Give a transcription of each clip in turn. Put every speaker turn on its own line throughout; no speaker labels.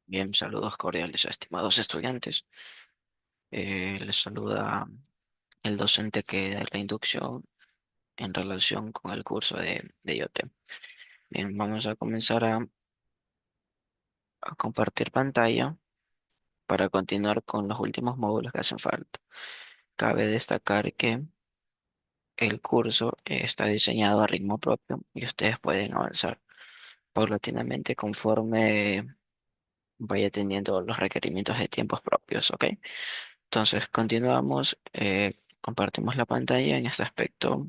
Bien, saludos cordiales, estimados estudiantes. Les saluda el docente que da la inducción en relación con el curso de IoT. Bien, vamos a comenzar a compartir pantalla para continuar con los últimos módulos que hacen falta. Cabe destacar que el curso está diseñado a ritmo propio y ustedes pueden avanzar paulatinamente conforme vaya teniendo los requerimientos de tiempos propios, ¿ok? Entonces, continuamos, compartimos la pantalla en este aspecto.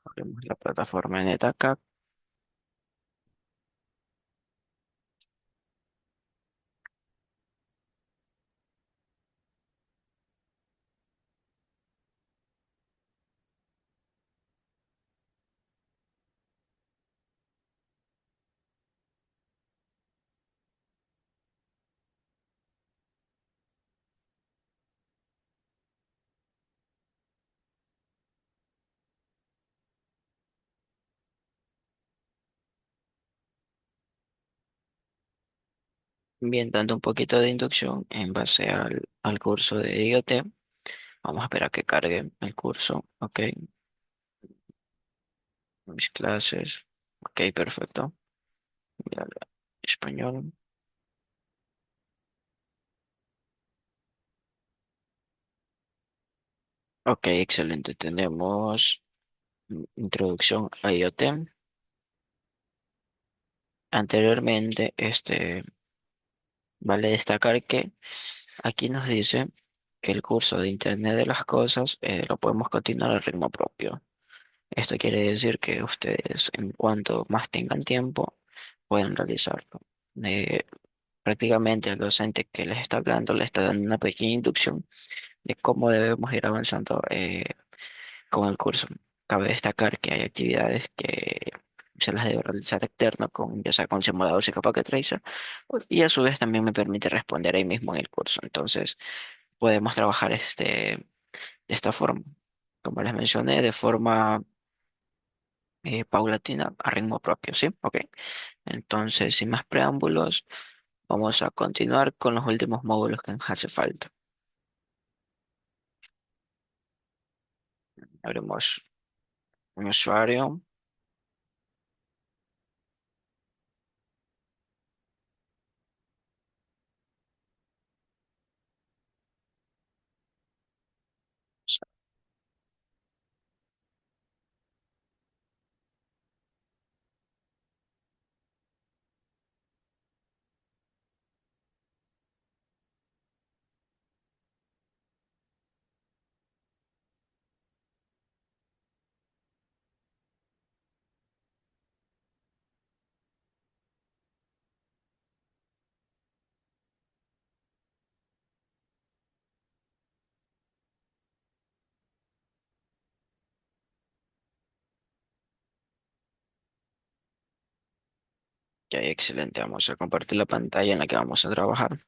Abrimos la plataforma en NetAcad. Bien, dando un poquito de inducción en base al curso de IoT. Vamos a esperar a que cargue el curso. Ok, mis clases. Ok, perfecto. Ya, español. Ok, excelente. Tenemos introducción a IoT. Anteriormente, vale destacar que aquí nos dice que el curso de Internet de las Cosas lo podemos continuar al ritmo propio. Esto quiere decir que ustedes, en cuanto más tengan tiempo, pueden realizarlo. Eh, Prácticamente el docente que les está hablando le está dando una pequeña inducción de cómo debemos ir avanzando con el curso. Cabe destacar que hay actividades que se las debe realizar externo, ya sea con simuladores y Packet Tracer, y a su vez también me permite responder ahí mismo en el curso. Entonces, podemos trabajar de esta forma. Como les mencioné, de forma paulatina a ritmo propio, ¿sí? Ok. Entonces, sin más preámbulos, vamos a continuar con los últimos módulos que nos hace falta. Abrimos un usuario. Ya, excelente. Vamos a compartir la pantalla en la que vamos a trabajar.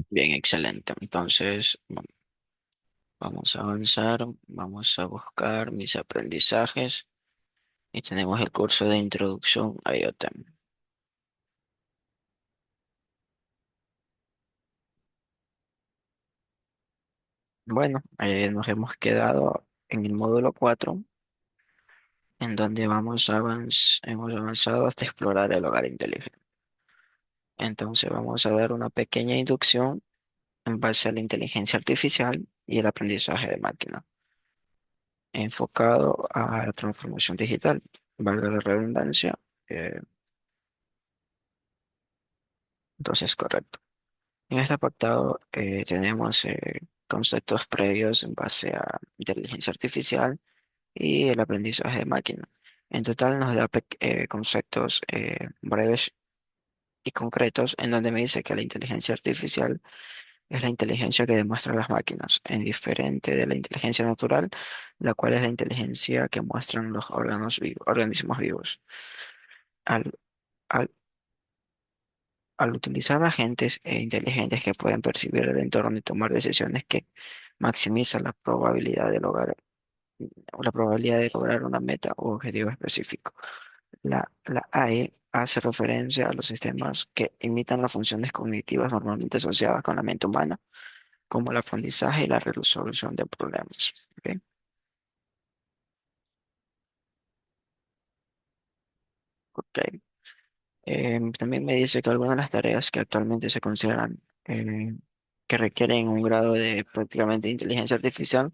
Bien, excelente. Entonces, vamos a avanzar. Vamos a buscar mis aprendizajes y tenemos el curso de introducción a IoT. Bueno, nos hemos quedado en el módulo 4, en donde hemos avanzado hasta explorar el hogar inteligente. Entonces vamos a dar una pequeña inducción en base a la inteligencia artificial y el aprendizaje de máquina, enfocado a la transformación digital, valga la redundancia. eh, entonces, correcto. En este apartado tenemos conceptos previos en base a inteligencia artificial y el aprendizaje de máquina. En total nos da conceptos breves y concretos en donde me dice que la inteligencia artificial es la inteligencia que demuestran las máquinas, en diferente de la inteligencia natural, la cual es la inteligencia que muestran los organismos vivos. Al, al, al utilizar agentes inteligentes que pueden percibir el entorno y tomar decisiones que maximizan la probabilidad de lograr una meta o objetivo específico. La AI hace referencia a los sistemas que imitan las funciones cognitivas normalmente asociadas con la mente humana, como el aprendizaje y la resolución de problemas. ¿Ok? Ok. También me dice que algunas de las tareas que actualmente se consideran que requieren un grado de prácticamente inteligencia artificial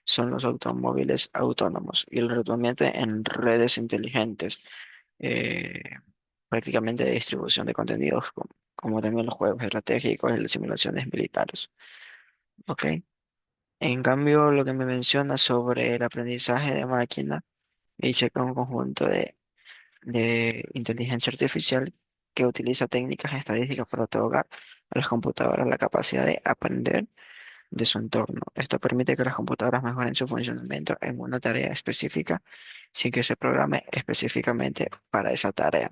son los automóviles autónomos y el retomamiento en redes inteligentes, eh, prácticamente de distribución de contenidos, como también los juegos estratégicos y las simulaciones militares. ¿Ok? En cambio, lo que me menciona sobre el aprendizaje de máquina, me dice que es un conjunto de inteligencia artificial que utiliza técnicas estadísticas para otorgar a las computadoras la capacidad de aprender de su entorno. Esto permite que las computadoras mejoren su funcionamiento en una tarea específica sin que se programe específicamente para esa tarea.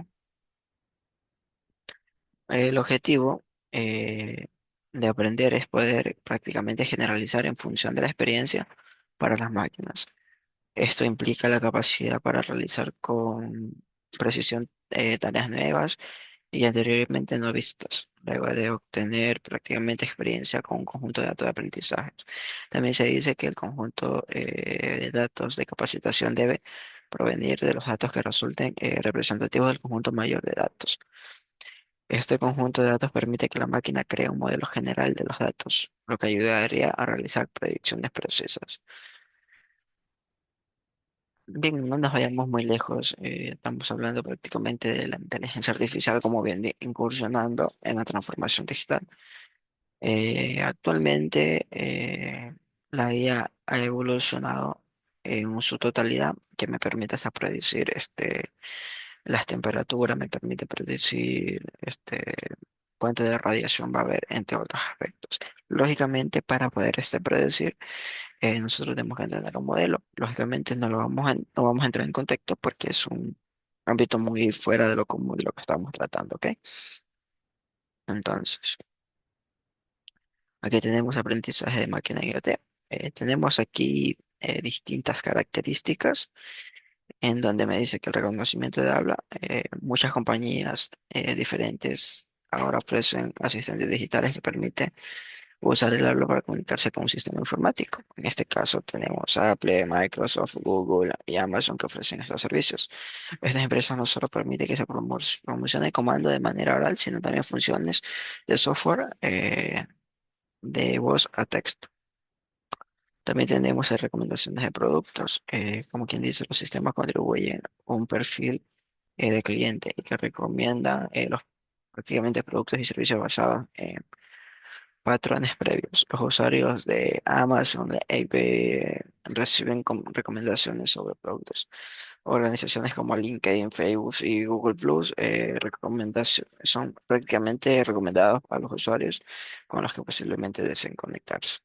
El objetivo de aprender es poder prácticamente generalizar en función de la experiencia para las máquinas. Esto implica la capacidad para realizar con precisión tareas nuevas y anteriormente no vistas, luego de obtener prácticamente experiencia con un conjunto de datos de aprendizaje. También se dice que el conjunto de datos de capacitación debe provenir de los datos que resulten representativos del conjunto mayor de datos. Este conjunto de datos permite que la máquina cree un modelo general de los datos, lo que ayudaría a realizar predicciones precisas. Bien, no nos vayamos muy lejos. Estamos hablando prácticamente de la inteligencia artificial como viene incursionando en la transformación digital. Actualmente la IA ha evolucionado en su totalidad, que me permite hasta predecir las temperaturas, me permite predecir cuánto de radiación va a haber, entre otros aspectos. Lógicamente, para poder predecir, nosotros tenemos que entender un modelo. Lógicamente no vamos a entrar en contexto porque es un ámbito muy fuera de lo común de lo que estamos tratando, ¿ok? Entonces, aquí tenemos aprendizaje de máquina IoT. Tenemos aquí distintas características en donde me dice que el reconocimiento de habla, muchas compañías diferentes ahora ofrecen asistentes digitales que permiten usar el habla para comunicarse con un sistema informático. En este caso tenemos Apple, Microsoft, Google y Amazon que ofrecen estos servicios. Estas empresas no solo permiten que se promocione el comando de manera oral, sino también funciones de software de voz a texto. También tenemos recomendaciones de productos. Como quien dice, los sistemas contribuyen a un perfil de cliente y que recomiendan los prácticamente productos y servicios basados en patrones previos. Los usuarios de Amazon, de AP, reciben recomendaciones sobre productos. Organizaciones como LinkedIn, Facebook y Google Plus son prácticamente recomendados a los usuarios con los que posiblemente deseen conectarse.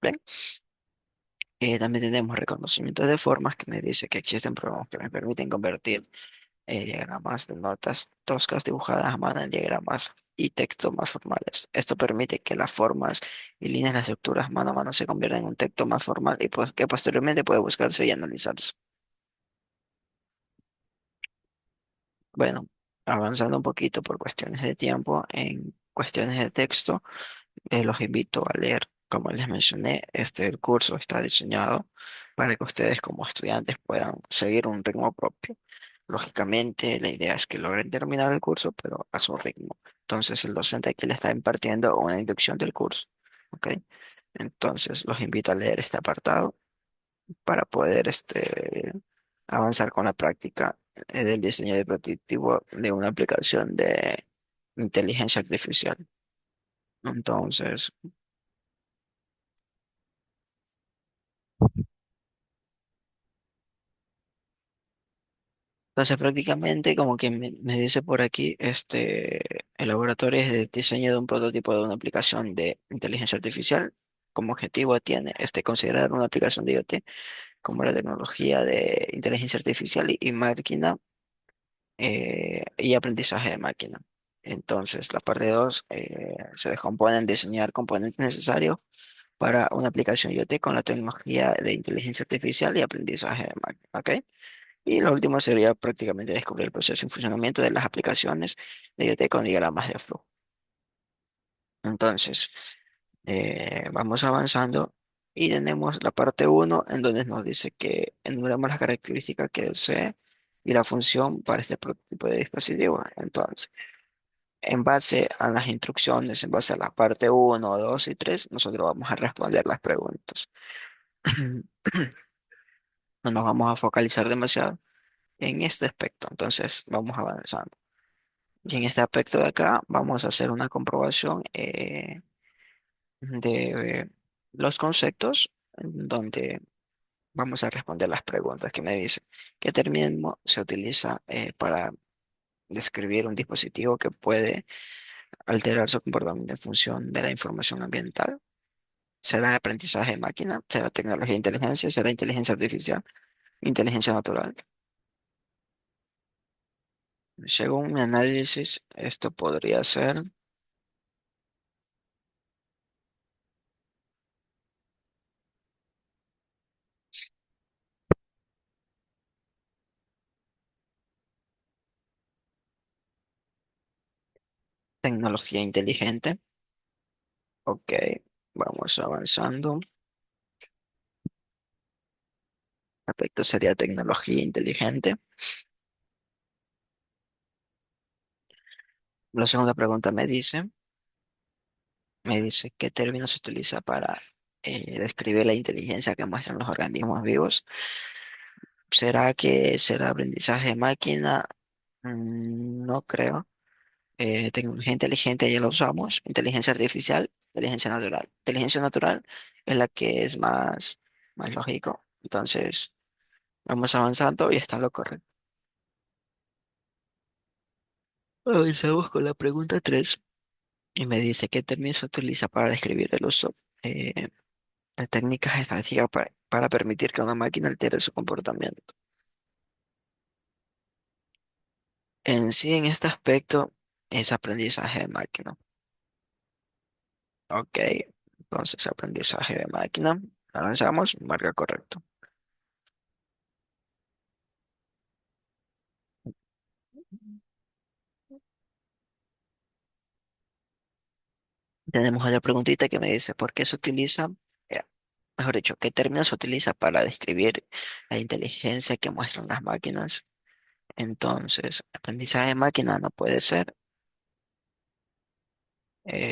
Bien, también tenemos reconocimiento de formas que me dice que existen programas que me permiten convertir diagramas de notas toscas dibujadas a mano en diagramas y textos más formales. Esto permite que las formas y líneas de las estructuras mano a mano se conviertan en un texto más formal y pues, que posteriormente puede buscarse y analizarse. Bueno, avanzando un poquito por cuestiones de tiempo, en cuestiones de texto, los invito a leer. Como les mencioné, el curso está diseñado para que ustedes como estudiantes puedan seguir un ritmo propio. Lógicamente, la idea es que logren terminar el curso, pero a su ritmo. Entonces, el docente aquí le está impartiendo una inducción del curso. ¿Ok? Entonces, los invito a leer este apartado para poder avanzar con la práctica del diseño de prototipo de una aplicación de inteligencia artificial. Entonces, Entonces prácticamente como que me dice por aquí, el laboratorio es de diseño de un prototipo de una aplicación de inteligencia artificial. Como objetivo tiene considerar una aplicación de IoT como la tecnología de inteligencia artificial y máquina y aprendizaje de máquina. Entonces, la parte 2 se descompone en diseñar componentes necesarios para una aplicación IoT con la tecnología de inteligencia artificial y aprendizaje de máquina. ¿Ok? Y la última sería prácticamente descubrir el proceso y funcionamiento de las aplicaciones de IoT con diagramas de flujo. Entonces, vamos avanzando y tenemos la parte uno en donde nos dice que enumeramos las características que desee y la función para este tipo de dispositivo. Entonces, en base a las instrucciones, en base a la parte uno 2 y 3 nosotros vamos a responder las preguntas. No nos vamos a focalizar demasiado en este aspecto, entonces vamos avanzando. Y en este aspecto de acá vamos a hacer una comprobación de los conceptos donde vamos a responder las preguntas que me dice. ¿Qué término se utiliza para describir un dispositivo que puede alterar su comportamiento en función de la información ambiental? ¿Será aprendizaje de máquina? ¿Será tecnología de inteligencia? ¿Será inteligencia artificial? ¿Inteligencia natural? Según mi análisis, esto podría ser tecnología inteligente. Ok, vamos avanzando. Aspecto sería tecnología inteligente. La segunda pregunta me dice, ¿qué término se utiliza para describir la inteligencia que muestran los organismos vivos? ¿Será que será aprendizaje de máquina? No creo. Tecnología inteligente ya lo usamos. Inteligencia artificial, inteligencia natural. Inteligencia natural es la que es más lógico. Entonces, vamos avanzando y está lo correcto. Avanzamos con la pregunta 3 y me dice, ¿qué término se utiliza para describir el uso eh, de técnicas estadísticas para permitir que una máquina altere su comportamiento? En sí, en este aspecto, es aprendizaje de máquina. Ok, entonces aprendizaje de máquina. Avanzamos, marca correcto. Tenemos otra preguntita que me dice, ¿por qué se utiliza, eh, mejor dicho, qué término se utiliza para describir la inteligencia que muestran las máquinas? Entonces, aprendizaje de máquina no puede ser,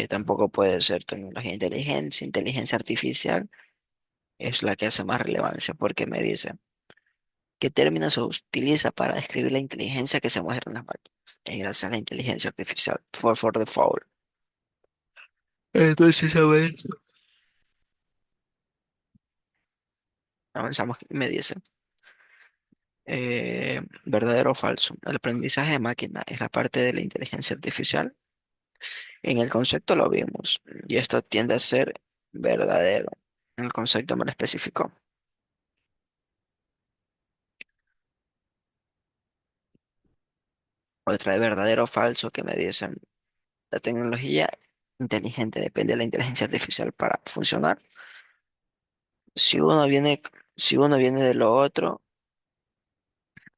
tampoco puede ser tecnología de inteligencia, inteligencia artificial es la que hace más relevancia porque me dice, ¿qué término se utiliza para describir la inteligencia que se muestra en las máquinas? Gracias a la inteligencia artificial, for default. Entonces, a ver, avanzamos y me dice, ¿verdadero o falso? El aprendizaje de máquina es la parte de la inteligencia artificial. En el concepto lo vimos y esto tiende a ser verdadero. En el concepto me lo especificó. Otra de verdadero o falso que me dicen, la tecnología inteligente depende de la inteligencia artificial para funcionar. Si uno viene, si uno viene de lo otro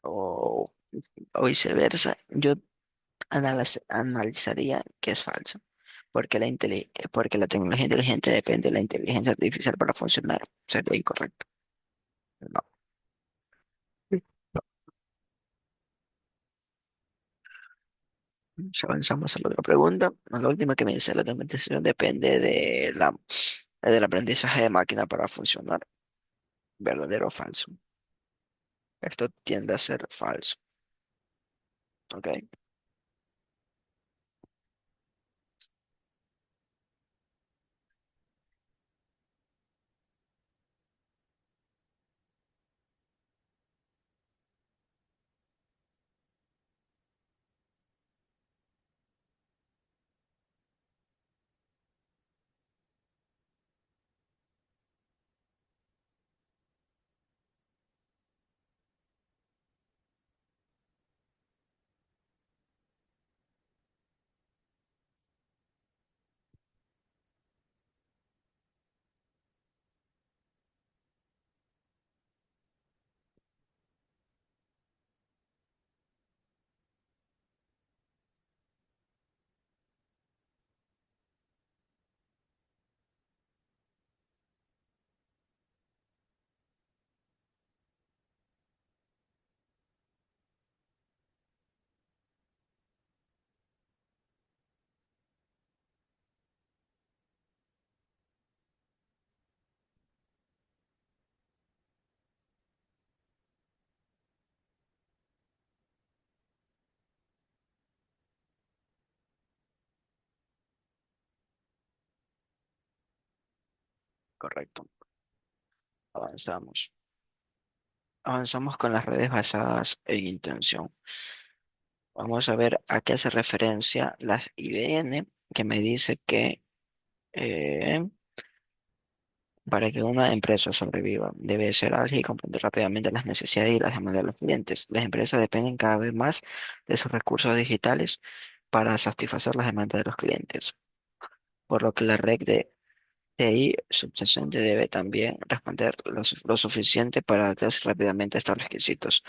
o, o viceversa, yo analizaría que es falso, porque la tecnología inteligente depende de la inteligencia artificial para funcionar. Sería incorrecto. No. Si avanzamos a la otra pregunta. A la última que me dice, la documentación depende del aprendizaje de máquina para funcionar. ¿Verdadero o falso? Esto tiende a ser falso. ¿Ok? correcto. Avanzamos. Avanzamos con las redes basadas en intención. Vamos a ver a qué hace referencia las IBN, que me dice que eh, para que una empresa sobreviva, debe ser ágil y comprender rápidamente las necesidades y las demandas de los clientes. Las empresas dependen cada vez más de sus recursos digitales para satisfacer las demandas de los clientes, por lo que la red de TI subyacente debe también responder lo suficiente para adaptarse rápidamente a estos requisitos.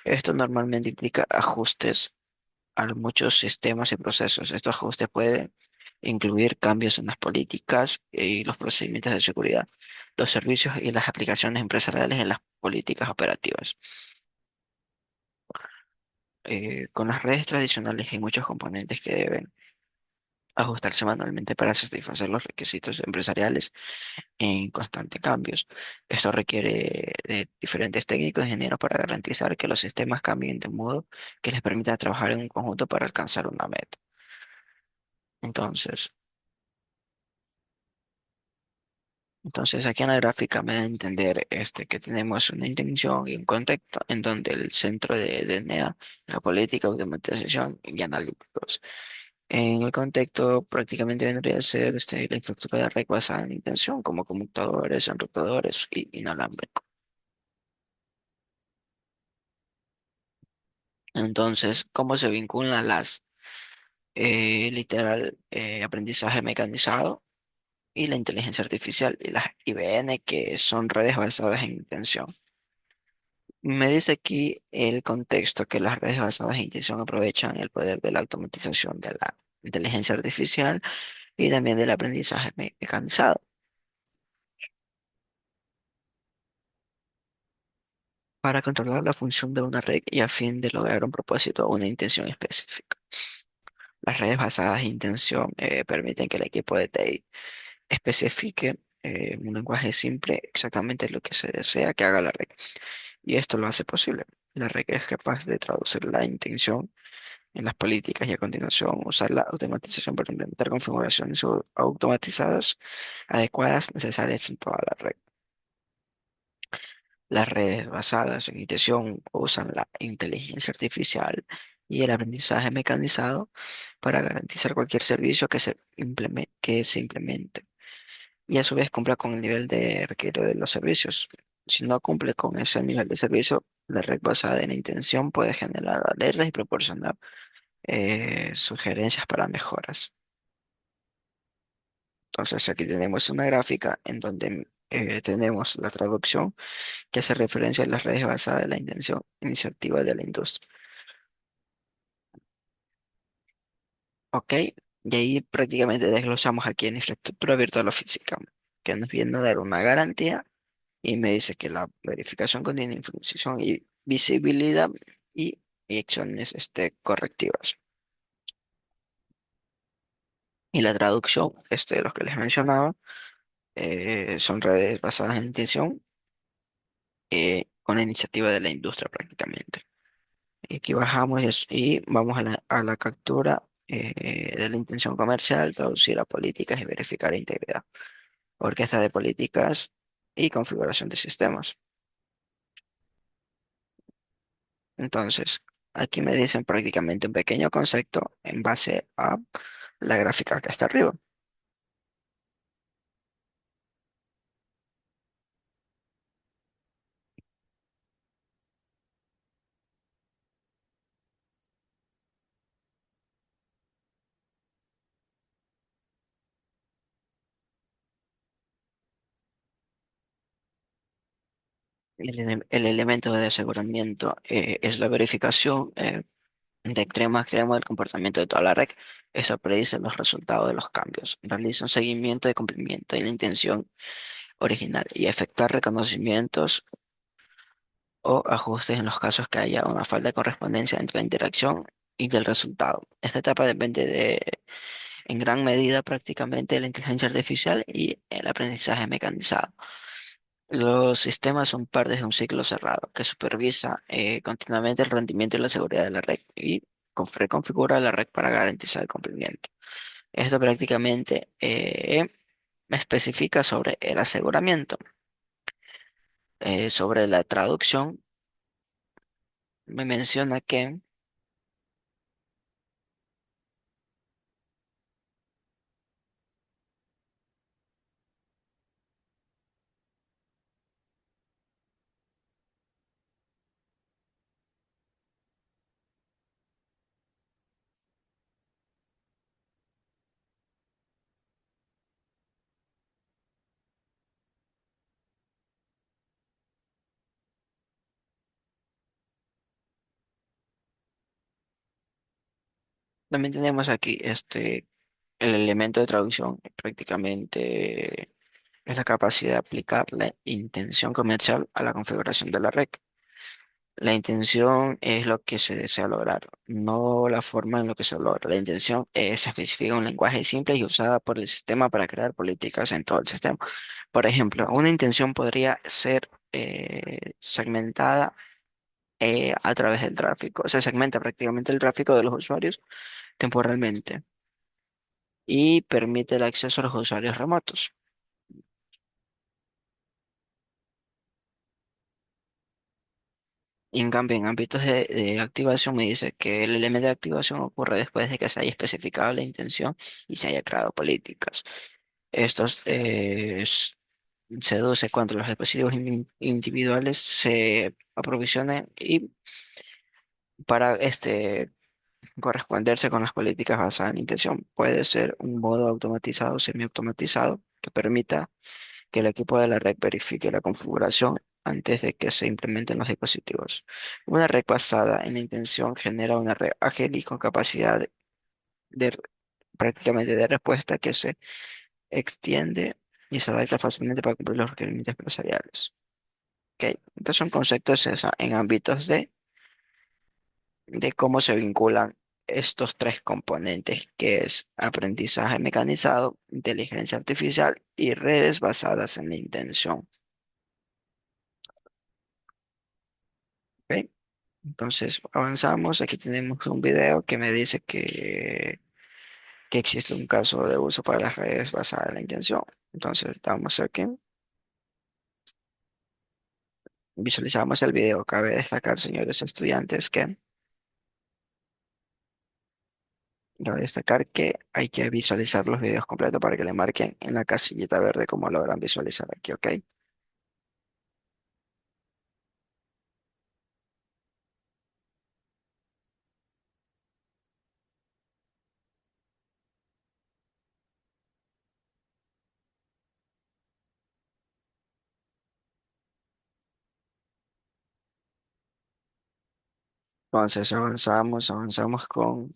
Esto normalmente implica ajustes a muchos sistemas y procesos. Estos ajustes pueden incluir cambios en las políticas y los procedimientos de seguridad, los servicios y las aplicaciones empresariales en las políticas operativas. Con las redes tradicionales hay muchos componentes que deben ajustarse manualmente para satisfacer los requisitos empresariales en constantes cambios. Esto requiere de diferentes técnicos e ingenieros para garantizar que los sistemas cambien de modo que les permita trabajar en un conjunto para alcanzar una meta. Entonces, Entonces, aquí en la gráfica me da a entender que tenemos una intención y un contexto en donde el centro de ENEA, la política, automatización y analíticos. En el contexto prácticamente vendría a ser la infraestructura de red basada en intención, como conmutadores, enrutadores y inalámbricos. Entonces, ¿cómo se vinculan aprendizaje mecanizado y la inteligencia artificial y las IBN, que son redes basadas en intención? Me dice aquí el contexto que las redes basadas en intención aprovechan el poder de la automatización de la inteligencia artificial y también del aprendizaje mecanizado para controlar la función de una red y a fin de lograr un propósito o una intención específica. Las redes basadas en intención permiten que el equipo de TI especifique en un lenguaje simple exactamente lo que se desea que haga la red, y esto lo hace posible. La red es capaz de traducir la intención en las políticas y a continuación usar la automatización para implementar configuraciones automatizadas adecuadas necesarias en toda la red. Las redes basadas en intención usan la inteligencia artificial y el aprendizaje mecanizado para garantizar cualquier servicio que se implemente y a su vez cumpla con el nivel de requerido de los servicios. Si no cumple con ese nivel de servicio, la red basada en intención puede generar alertas y proporcionar sugerencias para mejoras. Entonces aquí tenemos una gráfica en donde tenemos la traducción que hace referencia a las redes basadas en la intención iniciativa de la industria. ¿Ok? Y ahí prácticamente desglosamos aquí en infraestructura virtual o física, que nos viene a dar una garantía y me dice que la verificación contiene información y visibilidad y acciones correctivas. Y la traducción, de los que les mencionaba, son redes basadas en intención con la iniciativa de la industria prácticamente. Y aquí bajamos y vamos a la captura de la intención comercial, traducir a políticas y verificar integridad. Orquesta de políticas y configuración de sistemas. Entonces, aquí me dicen prácticamente un pequeño concepto en base a la gráfica que está arriba. El elemento de aseguramiento es la verificación de extremo a extremo del comportamiento de toda la red. Eso predice los resultados de los cambios. Realiza un seguimiento de cumplimiento y la intención original y efectuar reconocimientos o ajustes en los casos que haya una falta de correspondencia entre la interacción y del resultado. Esta etapa depende en gran medida prácticamente de la inteligencia artificial y el aprendizaje mecanizado. Los sistemas son partes de un ciclo cerrado que supervisa continuamente el rendimiento y la seguridad de la red y reconfigura la red para garantizar el cumplimiento. Esto prácticamente Me especifica sobre el aseguramiento. Sobre la traducción, me menciona que también tenemos aquí el elemento de traducción, prácticamente es la capacidad de aplicar la intención comercial a la configuración de la red. La intención es lo que se desea lograr, no la forma en lo que se logra. La intención es especificar un lenguaje simple y usada por el sistema para crear políticas en todo el sistema. Por ejemplo, una intención podría ser segmentada a través del tráfico. Se segmenta prácticamente el tráfico de los usuarios temporalmente y permite el acceso a los usuarios remotos. Y en cambio, en ámbitos de activación me dice que el elemento de activación ocurre después de que se haya especificado la intención y se haya creado políticas. Estos se deduce cuando los dispositivos individuales se aprovisionen y para corresponderse con las políticas basadas en intención. Puede ser un modo automatizado o semiautomatizado que permita que el equipo de la red verifique la configuración antes de que se implementen los dispositivos. Una red basada en la intención genera una red ágil y con capacidad de prácticamente de respuesta que se extiende y se adapta fácilmente para cumplir los requerimientos empresariales. Ok, estos son conceptos en ámbitos de cómo se vinculan estos tres componentes, que es aprendizaje mecanizado, inteligencia artificial y redes basadas en la intención. ¿Ok? Entonces avanzamos. Aquí tenemos un video que me dice que existe un caso de uso para las redes basadas en la intención. Entonces vamos aquí, visualizamos el video. Cabe destacar, señores estudiantes, cabe destacar que hay que visualizar los videos completos para que le marquen en la casillita verde como logran visualizar aquí, ¿ok? Entonces avanzamos con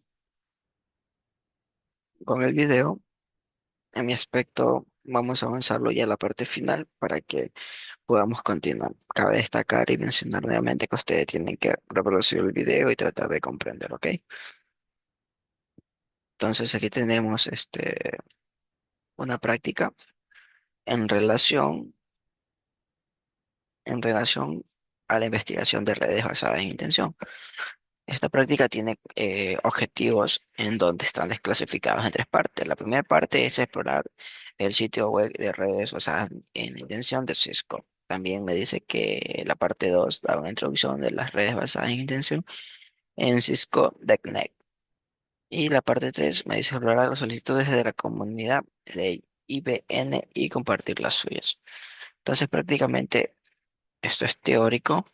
el video. En mi aspecto, vamos a avanzarlo ya a la parte final para que podamos continuar. Cabe destacar y mencionar nuevamente que ustedes tienen que reproducir el video y tratar de comprender, ¿ok? Entonces aquí tenemos una práctica en en relación a la investigación de redes basadas en intención. Esta práctica tiene objetivos en donde están desclasificados en tres partes. La primera parte es explorar el sitio web de redes basadas en intención de Cisco. También me dice que la parte 2 da una introducción de las redes basadas en intención en Cisco DECnet. Y la parte 3 me dice explorar las solicitudes de la comunidad de IBN y compartir las suyas. Entonces prácticamente esto es teórico.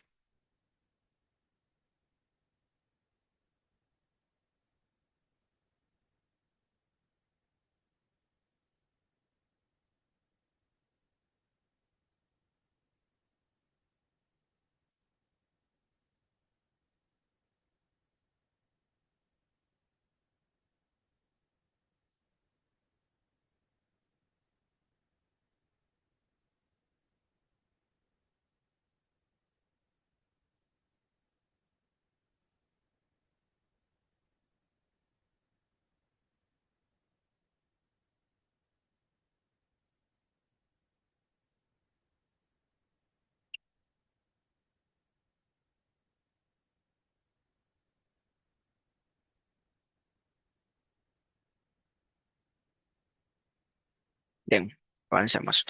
Bien. Avancemos.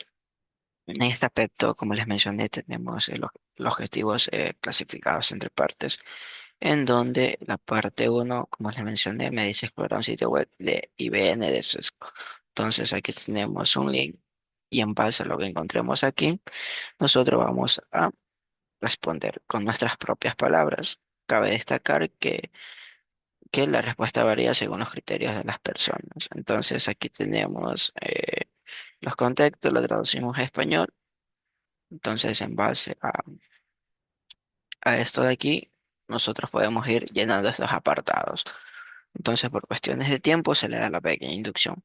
En este aspecto, como les mencioné, tenemos los objetivos clasificados entre partes, en donde la parte uno, como les mencioné, me dice explorar un sitio web de IBM de Cisco. Entonces aquí tenemos un link y en base a lo que encontremos aquí, nosotros vamos a responder con nuestras propias palabras. Cabe destacar que la respuesta varía según los criterios de las personas. Entonces aquí tenemos los contextos, lo traducimos a español. Entonces en base a esto de aquí, nosotros podemos ir llenando estos apartados. Entonces por cuestiones de tiempo se le da la pequeña inducción.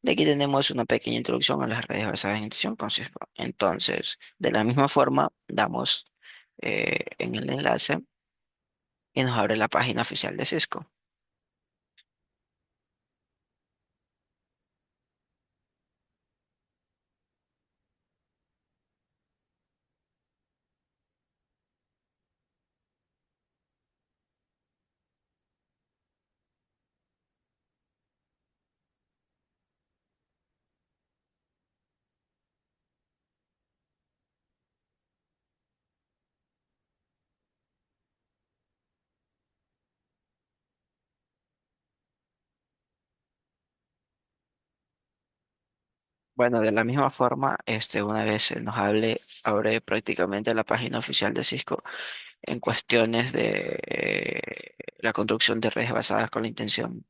De aquí tenemos una pequeña introducción a las redes basadas en intención con Cisco. Entonces, de la misma forma, damos en el enlace y nos abre la página oficial de Cisco. Bueno, de la misma forma, una vez se nos abre prácticamente la página oficial de Cisco en cuestiones de la construcción de redes basadas con la intención,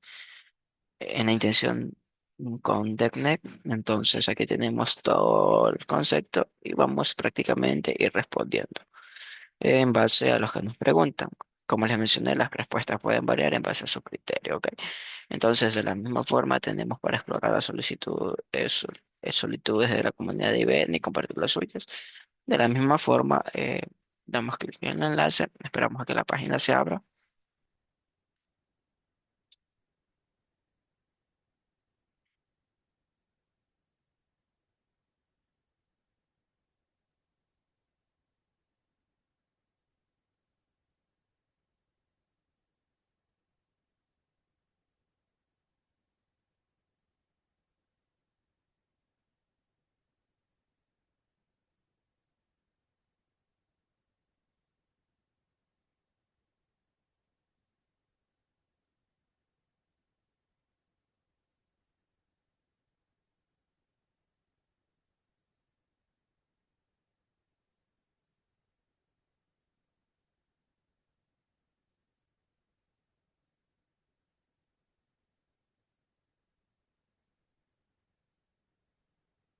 en la intención con DevNet. Entonces aquí tenemos todo el concepto y vamos prácticamente a ir respondiendo en base a los que nos preguntan. Como les mencioné, las respuestas pueden variar en base a su criterio, ¿ok? Entonces, de la misma forma, tenemos para explorar las solicitudes de la comunidad de IBM y compartir las suyas. De la misma forma, damos clic en el enlace, esperamos a que la página se abra.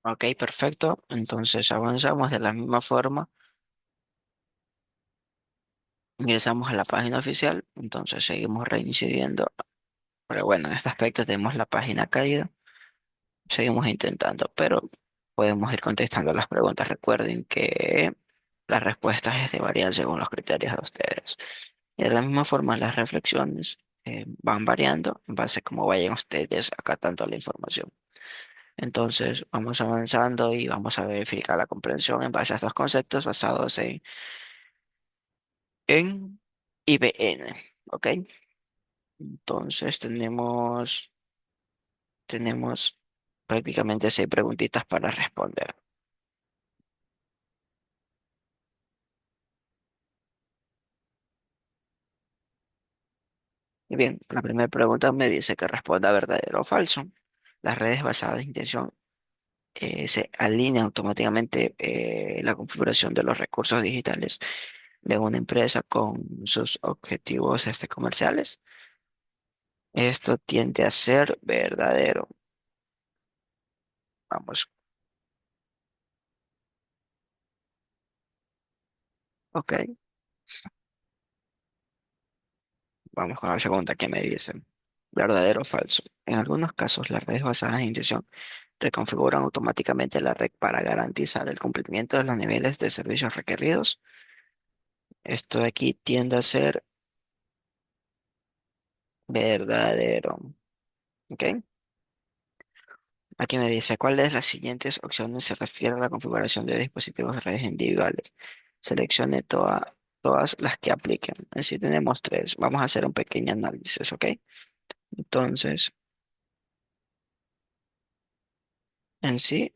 Ok, perfecto. Entonces, avanzamos de la misma forma. Ingresamos a la página oficial. Entonces, seguimos reincidiendo. Pero bueno, en este aspecto tenemos la página caída. Seguimos intentando, pero podemos ir contestando las preguntas. Recuerden que las respuestas varían según los criterios de ustedes. Y de la misma forma, las reflexiones van variando en base a cómo vayan ustedes acatando la información. Entonces, vamos avanzando y vamos a verificar la comprensión en base a estos conceptos basados en IBM. ¿Ok? Entonces, tenemos prácticamente 6 preguntitas para responder. Y bien, la primera pregunta me dice que responda verdadero o falso. Las redes basadas en intención se alinean automáticamente la configuración de los recursos digitales de una empresa con sus objetivos comerciales. Esto tiende a ser verdadero. Vamos, ok, vamos con la segunda que me dice. ¿Verdadero o falso? En algunos casos, las redes basadas en intención reconfiguran automáticamente la red para garantizar el cumplimiento de los niveles de servicios requeridos. Esto de aquí tiende a ser verdadero. ¿Ok? Aquí me dice, ¿cuál de las siguientes opciones se refiere a la configuración de dispositivos de redes individuales? Seleccione todas las que apliquen. Así tenemos tres. Vamos a hacer un pequeño análisis, ¿ok? Entonces, en sí.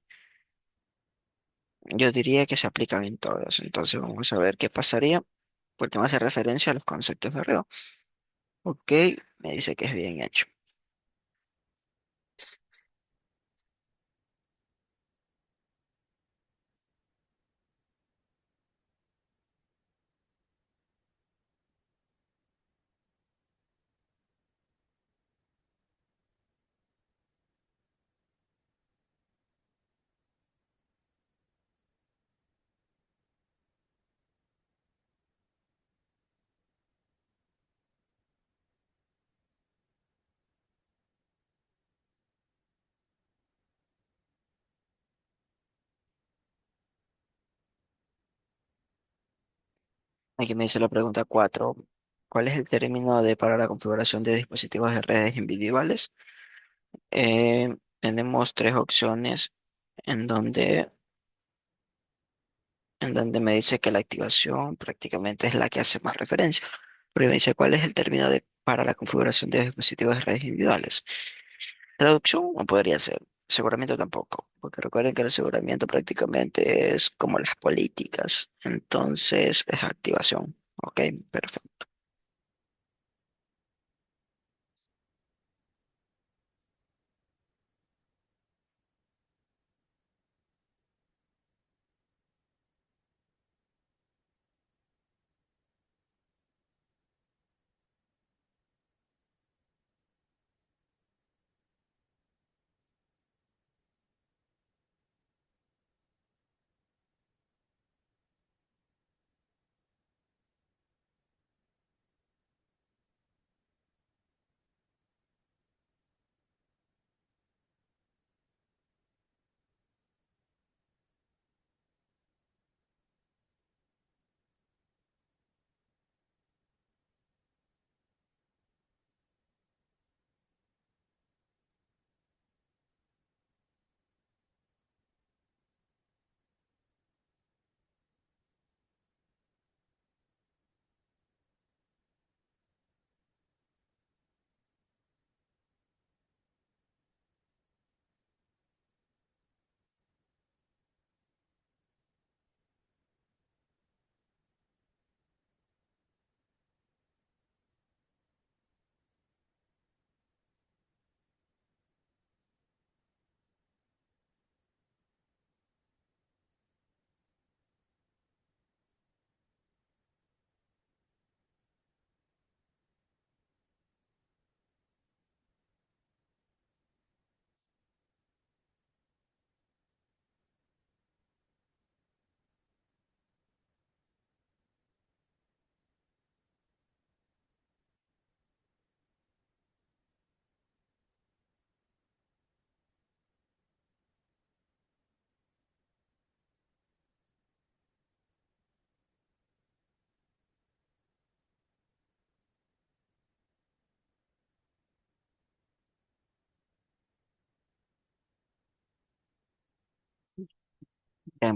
Yo diría que se aplican en todas. Entonces vamos a ver qué pasaría, porque me hace referencia a los conceptos de arriba. Ok, me dice que es bien hecho. Aquí me dice la pregunta 4. ¿Cuál es el término de para la configuración de dispositivos de redes individuales? Tenemos tres opciones en donde, en donde me dice que la activación prácticamente es la que hace más referencia. Pero me dice cuál es el término de para la configuración de dispositivos de redes individuales. Traducción no podría ser. Aseguramiento tampoco, porque recuerden que el aseguramiento prácticamente es como las políticas. Entonces es activación. Ok, perfecto.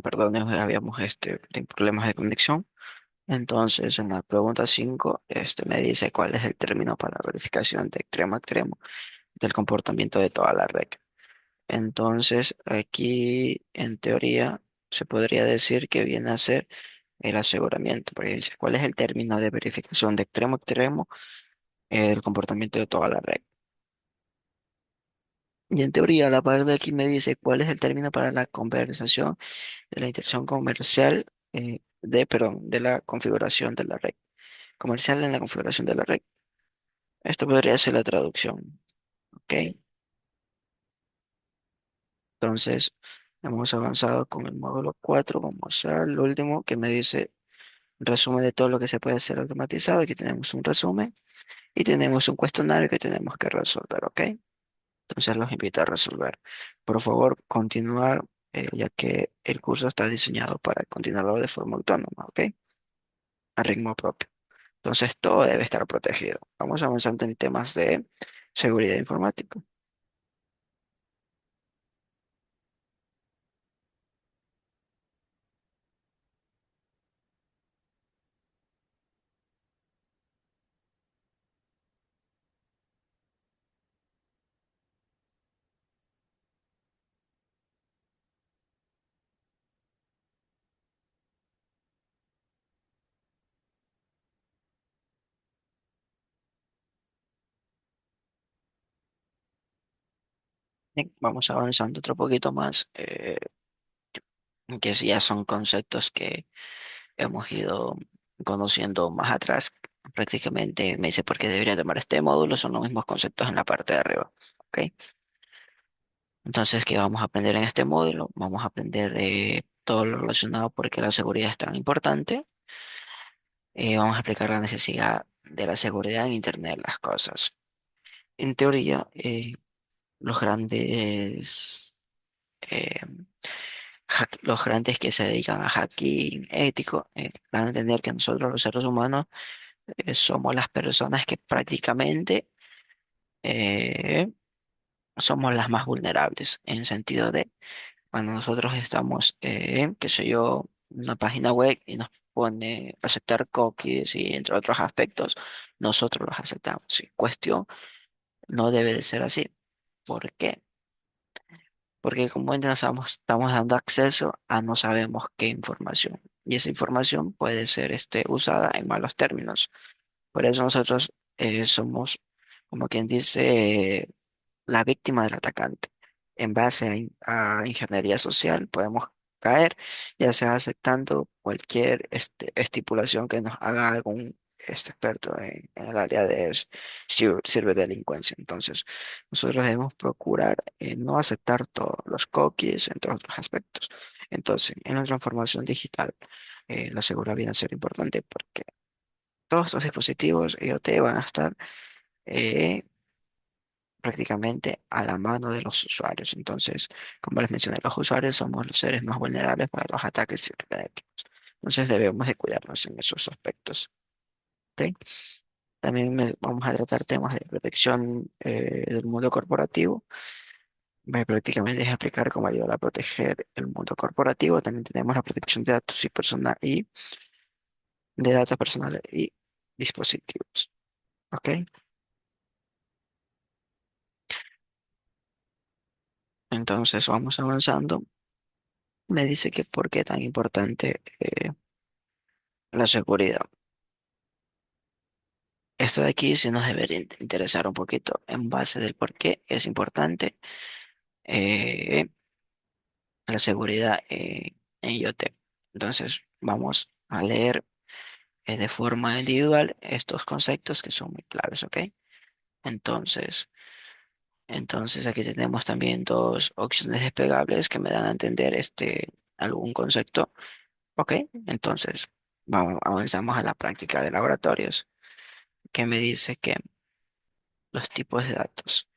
Perdón, habíamos tenido problemas de conexión. Entonces, en la pregunta 5 me dice cuál es el término para verificación de extremo a extremo del comportamiento de toda la red. Entonces, aquí, en teoría, se podría decir que viene a ser el aseguramiento, porque dice cuál es el término de verificación de extremo a extremo del comportamiento de toda la red. Y en teoría, la parte de aquí me dice cuál es el término para la conversación de la interacción comercial, perdón, de la configuración de la red. Comercial en la configuración de la red. Esto podría ser la traducción, ¿ok? Entonces, hemos avanzado con el módulo 4. Vamos al último que me dice resumen de todo lo que se puede hacer automatizado. Aquí tenemos un resumen y tenemos un cuestionario que tenemos que resolver, ¿ok? Entonces los invito a resolver. Por favor, continuar, ya que el curso está diseñado para continuarlo de forma autónoma, ¿ok? A ritmo propio. Entonces todo debe estar protegido. Vamos avanzando en temas de seguridad informática. Bien, vamos avanzando otro poquito más, que sí ya son conceptos que hemos ido conociendo más atrás. Prácticamente me dice por qué debería tomar este módulo, son los mismos conceptos en la parte de arriba. ¿Ok? Entonces, ¿qué vamos a aprender en este módulo? Vamos a aprender todo lo relacionado por qué la seguridad es tan importante. Vamos a explicar la necesidad de la seguridad en Internet de las cosas. En teoría, los grandes, eh, los grandes que se dedican a hacking ético van a entender que nosotros los seres humanos somos las personas que prácticamente eh, somos las más vulnerables en el sentido de cuando nosotros estamos, qué sé yo, en una página web y nos pone aceptar cookies y entre otros aspectos, nosotros los aceptamos. Sí, cuestión no debe de ser así. ¿Por qué? Porque como nos estamos dando acceso a no sabemos qué información. Y esa información puede ser usada en malos términos. Por eso nosotros somos, como quien dice, la víctima del atacante. En base a ingeniería social podemos caer, ya sea aceptando cualquier estipulación que nos haga algún experto en el área de ciberdelincuencia. Entonces, nosotros debemos procurar no aceptar todos los cookies, entre otros aspectos. Entonces, en la transformación digital, la seguridad viene a ser importante porque todos estos dispositivos IoT van a estar eh, prácticamente a la mano de los usuarios. Entonces, como les mencioné, los usuarios somos los seres más vulnerables para los ataques cibernéticos. Entonces, debemos de cuidarnos en esos aspectos. ¿Ok? También vamos a tratar temas de protección del mundo corporativo. Prácticamente es explicar cómo ayudar a proteger el mundo corporativo. También tenemos la protección de datos y de datos personales y dispositivos. ¿Ok? Entonces vamos avanzando. Me dice que por qué tan importante la seguridad. Esto de aquí sí nos debería interesar un poquito en base del por qué es importante eh, la seguridad en IoT. Entonces vamos a leer de forma individual estos conceptos que son muy claves, ¿ok? Entonces, entonces aquí tenemos también dos opciones despegables que me dan a entender algún concepto, ¿ok? Entonces, avanzamos a la práctica de laboratorios, que me dice que los tipos de datos.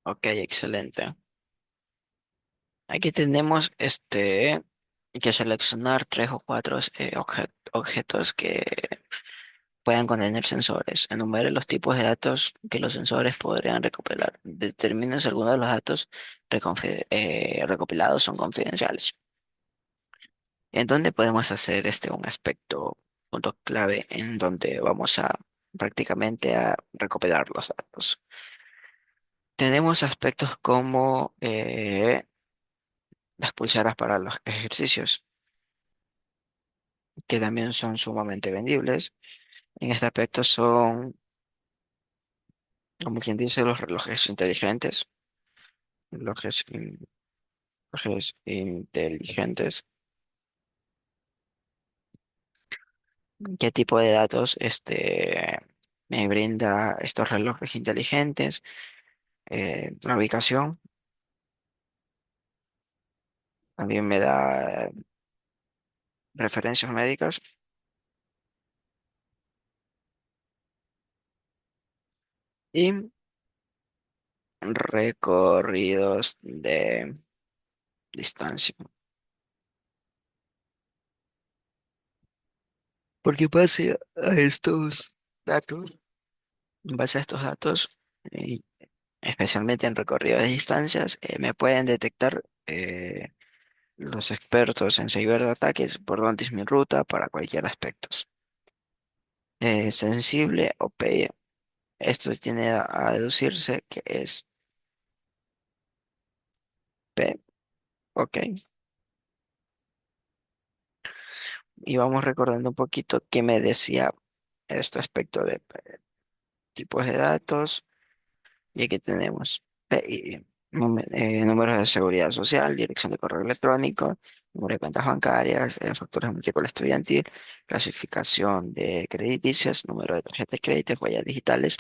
Ok, excelente. Aquí tenemos que seleccionar tres o cuatro objetos que puedan contener sensores. Enumere los tipos de datos que los sensores podrían recopilar. Determine si algunos de los datos recopilados son confidenciales. ¿En dónde podemos hacer un aspecto, punto clave, en donde vamos a prácticamente a recopilar los datos? Tenemos aspectos como las pulseras para los ejercicios, que también son sumamente vendibles. En este aspecto son, como quien dice, los relojes inteligentes, relojes, relojes inteligentes. ¿Qué tipo de datos me brinda estos relojes inteligentes? La ubicación, también me da referencias médicas y recorridos de distancia. Porque base a estos datos, en base a estos datos, especialmente en recorrido de distancias, me pueden detectar los expertos en ciberataques por dónde es mi ruta para cualquier aspecto. Sensible o PI. Esto tiene a deducirse que es P. Ok. Y vamos recordando un poquito qué me decía este aspecto de tipos de datos. Y aquí tenemos PI, número de seguridad social, dirección de correo electrónico, número de cuentas bancarias, facturas de matrícula estudiantil, clasificación de crediticias, número de tarjetas de crédito, huellas digitales,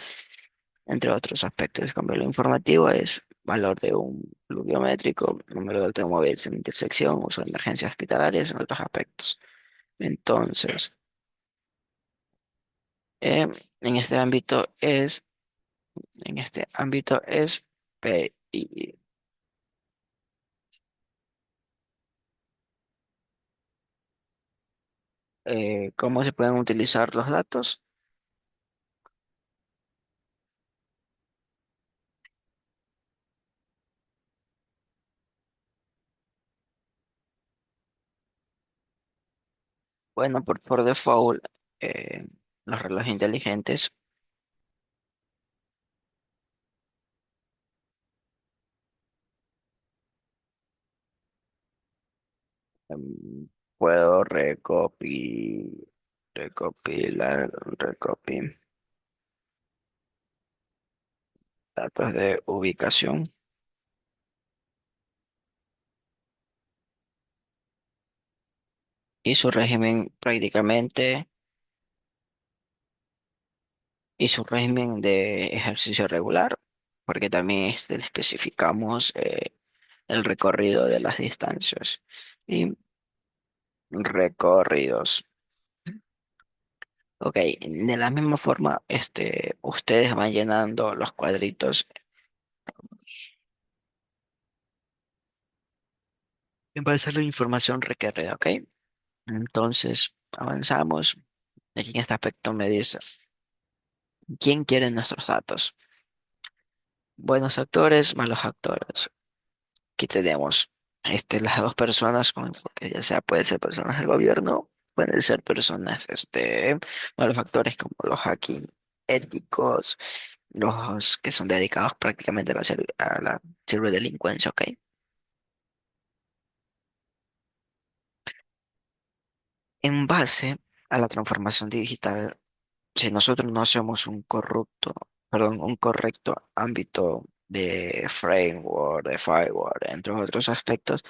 entre otros aspectos. Como lo informativo es valor de un pluviométrico, número de automóviles en intersección, uso de emergencias hospitalarias, en otros aspectos. Entonces, em, en este ámbito es, en este ámbito es PI. ¿Cómo se pueden utilizar los datos? Bueno, por default, eh, los relojes inteligentes em, puedo recopilar, datos de ubicación y su régimen prácticamente y su régimen de ejercicio regular, porque también le especificamos el recorrido de las distancias y recorridos. Ok, de la misma forma, ustedes van llenando los cuadritos en base a la información requerida, ¿ok? Entonces, avanzamos. Aquí en este aspecto me dice, ¿quién quiere nuestros datos? Buenos actores, malos actores. Aquí tenemos las dos personas, porque ya sea puede ser personas del gobierno, pueden ser personas, malos factores como los hacking éticos, los que son dedicados prácticamente a a la ciberdelincuencia, ¿ok? En base a la transformación digital, si nosotros no hacemos un correcto ámbito de framework, de firewall, entre otros aspectos,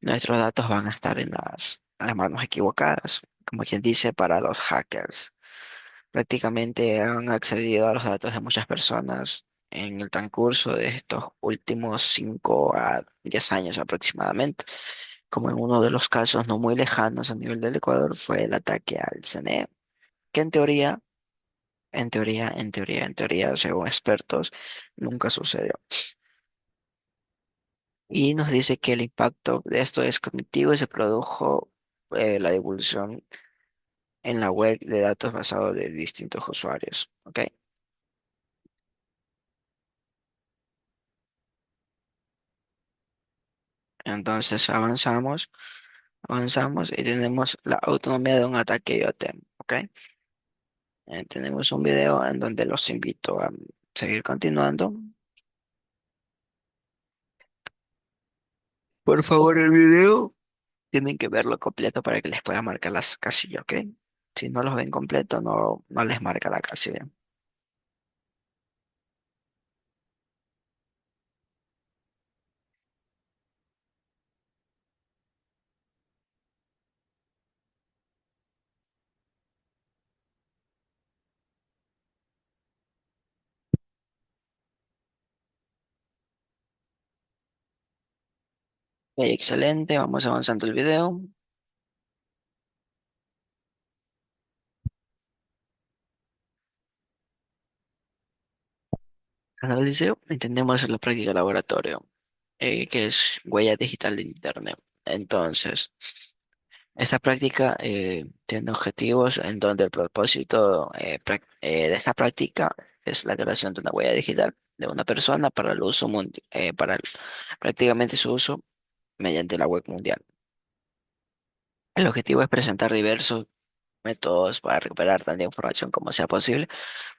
nuestros datos van a estar en las manos equivocadas, como quien dice, para los hackers. Prácticamente han accedido a los datos de muchas personas en el transcurso de estos últimos 5 a 10 años aproximadamente, como en uno de los casos no muy lejanos a nivel del Ecuador fue el ataque al CNE, que en teoría, según expertos, nunca sucedió. Y nos dice que el impacto de esto es cognitivo y se produjo la divulgación en la web de datos basados de distintos usuarios. ¿Ok? Entonces avanzamos y tenemos la autonomía de un ataque IoT. ¿Ok? Tenemos un video en donde los invito a seguir continuando. Por favor, el video tienen que verlo completo para que les pueda marcar las casillas, ¿ok? Si no los ven completo, no les marca la casilla. Ok, excelente, vamos avanzando el video. Analice, entendemos la práctica de laboratorio, que es huella digital de Internet. Entonces, esta práctica tiene objetivos en donde el propósito de esta práctica es la creación de una huella digital. de una persona para el uso prácticamente su uso mediante la web mundial. El objetivo es presentar diversos métodos para recuperar tanta información como sea posible,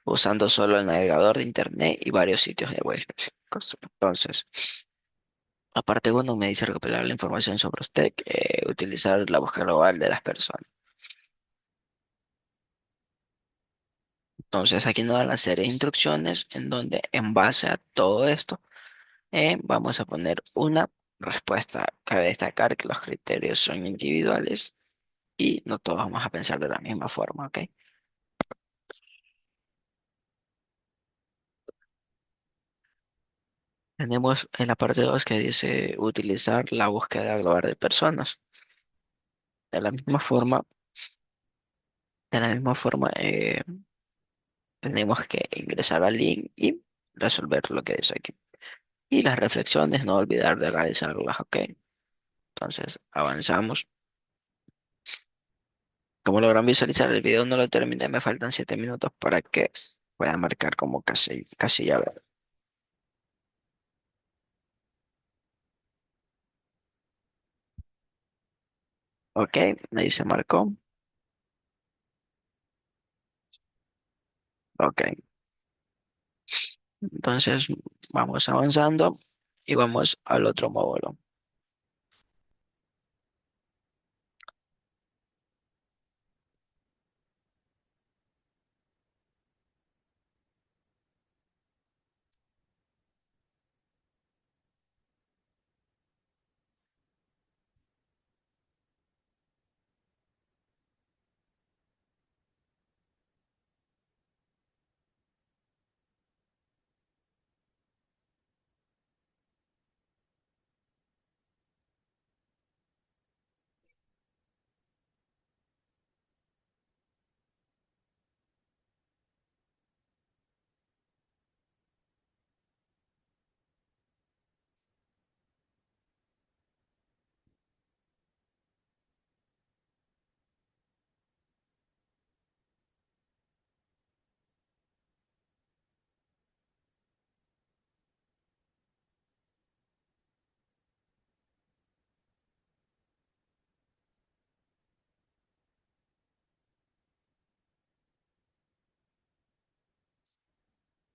usando solo el navegador de Internet y varios sitios de web específicos. Entonces, la parte uno me dice recopilar la información sobre usted, utilizar la búsqueda global de las personas. Entonces, aquí nos da la serie de instrucciones en donde, en base a todo esto, vamos a poner una respuesta. Cabe destacar que los criterios son individuales y no todos vamos a pensar de la misma forma, ¿ok? Tenemos en la parte 2 que dice utilizar la búsqueda global de personas. De la misma forma, de la misma forma, tenemos que ingresar al link y resolver lo que dice aquí. Y las reflexiones, no olvidar de realizarlas, ¿ok? Entonces, avanzamos. Como logran visualizar, el video no lo terminé, me faltan 7 minutos para que pueda marcar como casi ya veo. Ok, ahí se marcó. Ok, entonces vamos avanzando y vamos al otro módulo.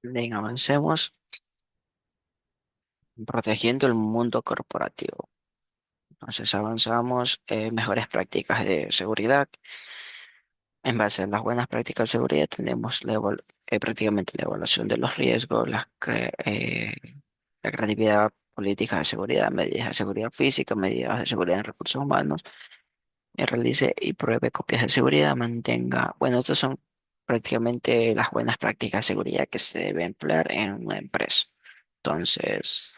Bien, avancemos. Protegiendo el mundo corporativo. Entonces avanzamos, mejores prácticas de seguridad. En base a las buenas prácticas de seguridad tenemos prácticamente la evaluación de los riesgos, la creatividad política de seguridad, medidas de seguridad física, medidas de seguridad en recursos humanos, realice y pruebe copias de seguridad, mantenga, bueno, estos son prácticamente las buenas prácticas de seguridad que se debe emplear en una empresa. Entonces,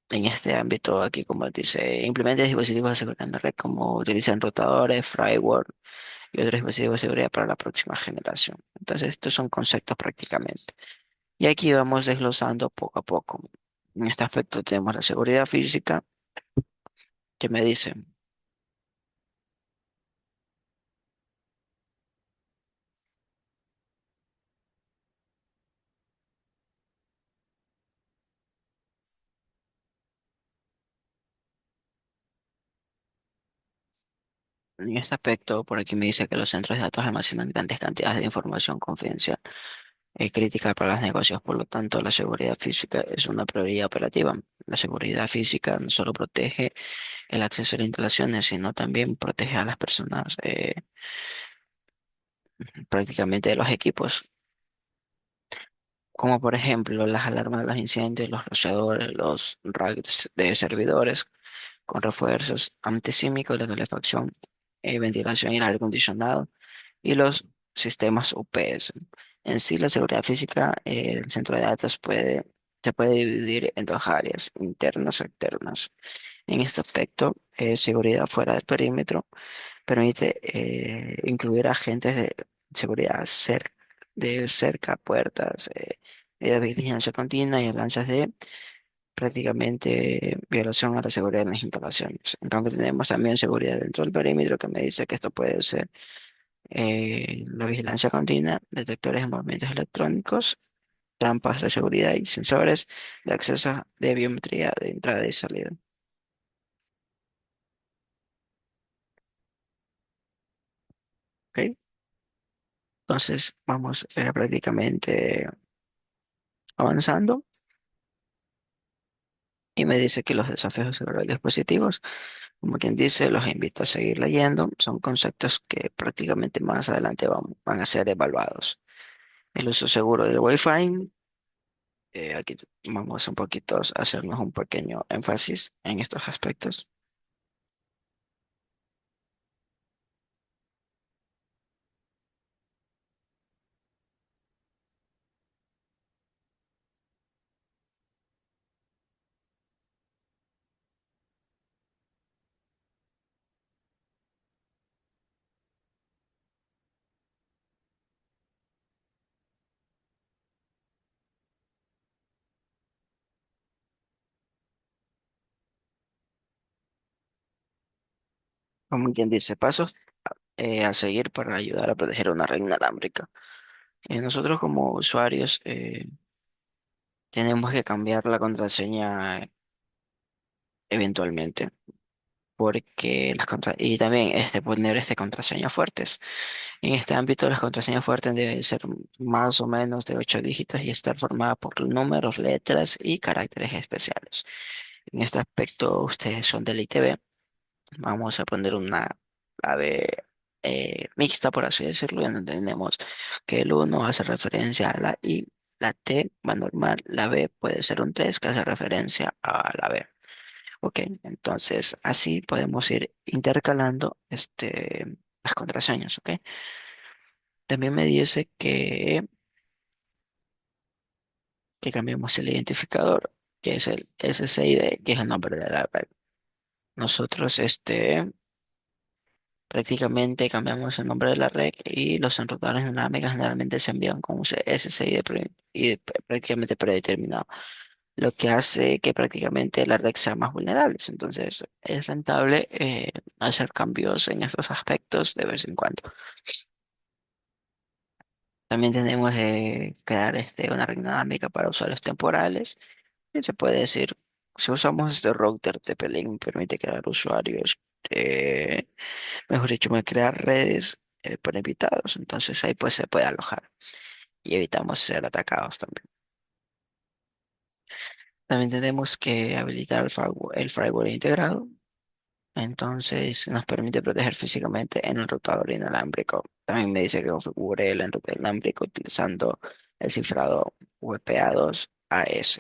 en este ámbito, aquí como dice, implemente dispositivos de seguridad en la red como utilizan rotadores, firewall y otros dispositivos de seguridad para la próxima generación. Entonces, estos son conceptos prácticamente. Y aquí vamos desglosando poco a poco. En este aspecto tenemos la seguridad física, que me dice, en este aspecto, por aquí me dice que los centros de datos almacenan grandes cantidades de información confidencial crítica para los negocios. Por lo tanto, la seguridad física es una prioridad operativa. La seguridad física no solo protege el acceso a las instalaciones, sino también protege a las personas, prácticamente de los equipos, como por ejemplo las alarmas de los incendios, los rociadores, los racks de servidores con refuerzos antisísmicos, la calefacción, ventilación y el aire acondicionado y los sistemas UPS. En sí, la seguridad física del centro de datos se puede dividir en dos áreas, internas o externas. En este aspecto, seguridad fuera del perímetro permite incluir agentes de seguridad de cerca, puertas, de vigilancia continua y lanzas de prácticamente violación a la seguridad en las instalaciones. En cambio, tenemos también seguridad dentro del perímetro que me dice que esto puede ser la vigilancia continua, detectores de movimientos electrónicos, trampas de seguridad y sensores de acceso de biometría de entrada y salida. ¿Ok? Entonces vamos prácticamente avanzando y me dice que los desafíos sobre los dispositivos, como quien dice, los invito a seguir leyendo. Son conceptos que prácticamente más adelante van a ser evaluados. El uso seguro del Wi-Fi. Aquí vamos un poquito a hacernos un pequeño énfasis en estos aspectos. Como quien dice, pasos a seguir para ayudar a proteger una red inalámbrica. Nosotros como usuarios tenemos que cambiar la contraseña eventualmente, porque y también poner contraseñas fuertes. En este ámbito, las contraseñas fuertes deben ser más o menos de 8 dígitos y estar formadas por números, letras y caracteres especiales. En este aspecto, ustedes son del ITB. Vamos a poner una clave mixta, por así decirlo, en donde tenemos que el uno hace referencia a la I, la T va normal, la B puede ser un 3 que hace referencia a la B. Ok, entonces así podemos ir intercalando las contraseñas, ok. También me dice que cambiemos el identificador, que es el SSID, que es el nombre de la red. Nosotros, prácticamente cambiamos el nombre de la red y los enrutadores dinámicos generalmente se envían con un SSID prácticamente predeterminado, lo que hace que prácticamente la red sea más vulnerable. Entonces, es rentable hacer cambios en estos aspectos de vez en cuando. También tenemos que crear una red dinámica para usuarios temporales. Y se puede decir, si usamos este router TP-Link, permite crear usuarios, mejor dicho, me crear redes por invitados. Entonces ahí pues se puede alojar y evitamos ser atacados también. También tenemos que habilitar el firewall integrado. Entonces nos permite proteger físicamente en el routador inalámbrico. También me dice que configure el enrutador inalámbrico utilizando el cifrado WPA2 AS,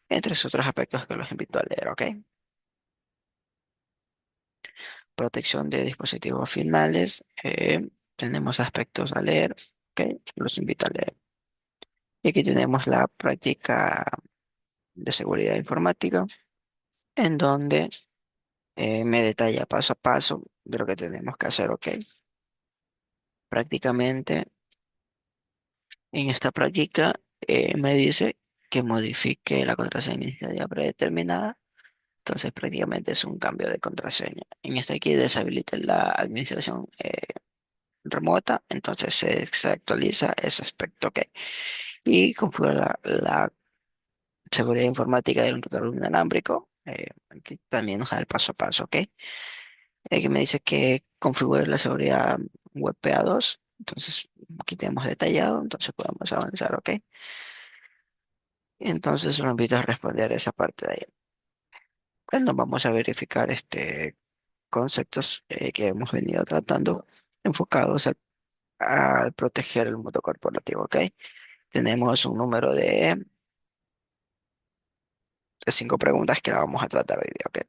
entre otros aspectos que los invito a leer, ¿ok? Protección de dispositivos finales. Tenemos aspectos a leer, ¿ok? Los invito a leer. Y aquí tenemos la práctica de seguridad informática, en donde me detalla paso a paso de lo que tenemos que hacer, ¿ok? Prácticamente en esta práctica me dice que modifique la contraseña ya predeterminada. Entonces prácticamente es un cambio de contraseña. En este aquí deshabilite la administración remota, entonces se actualiza ese aspecto, ¿ok? Y configura la seguridad informática del router inalámbrico. Aquí también nos da el paso a paso, ¿ok? Aquí me dice que configure la seguridad WPA2. Entonces, aquí tenemos detallado, entonces podemos avanzar, ¿ok? Entonces, lo invito a responder esa parte de ahí. Bueno, vamos a verificar conceptos que hemos venido tratando enfocados al proteger el mundo corporativo, ¿ok? Tenemos un número de 5 preguntas que la vamos a tratar hoy día, ¿ok?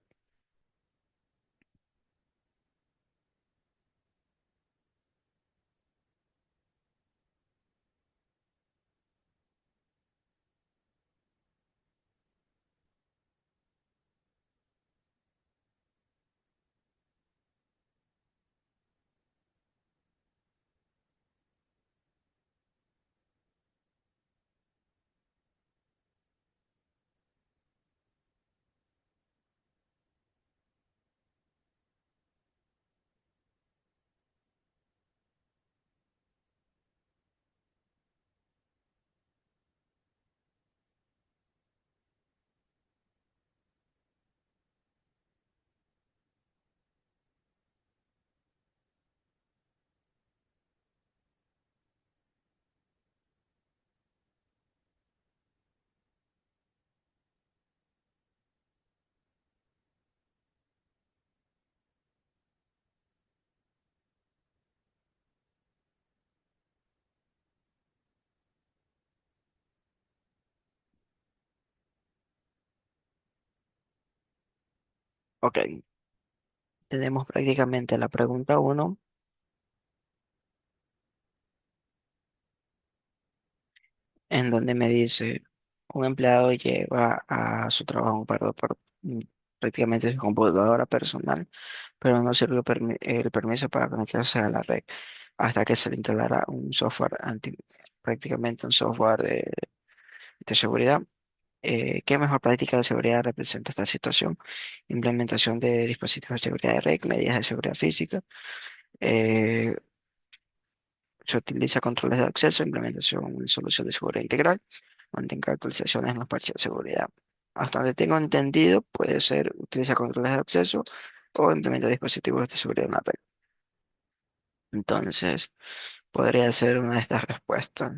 Ok, tenemos prácticamente la pregunta uno, en donde me dice, un empleado lleva a su trabajo prácticamente su computadora personal, pero no sirve el permiso para conectarse a la red hasta que se le instalara un software prácticamente un software de seguridad. ¿Qué mejor práctica de seguridad representa esta situación? Implementación de dispositivos de seguridad de red, medidas de seguridad física. eh, Se utiliza controles de acceso, implementación de solución de seguridad integral, mantenga actualizaciones en los parches de seguridad. Hasta donde tengo entendido, puede ser utiliza controles de acceso o implementa dispositivos de seguridad en la red. Entonces, podría ser una de estas respuestas.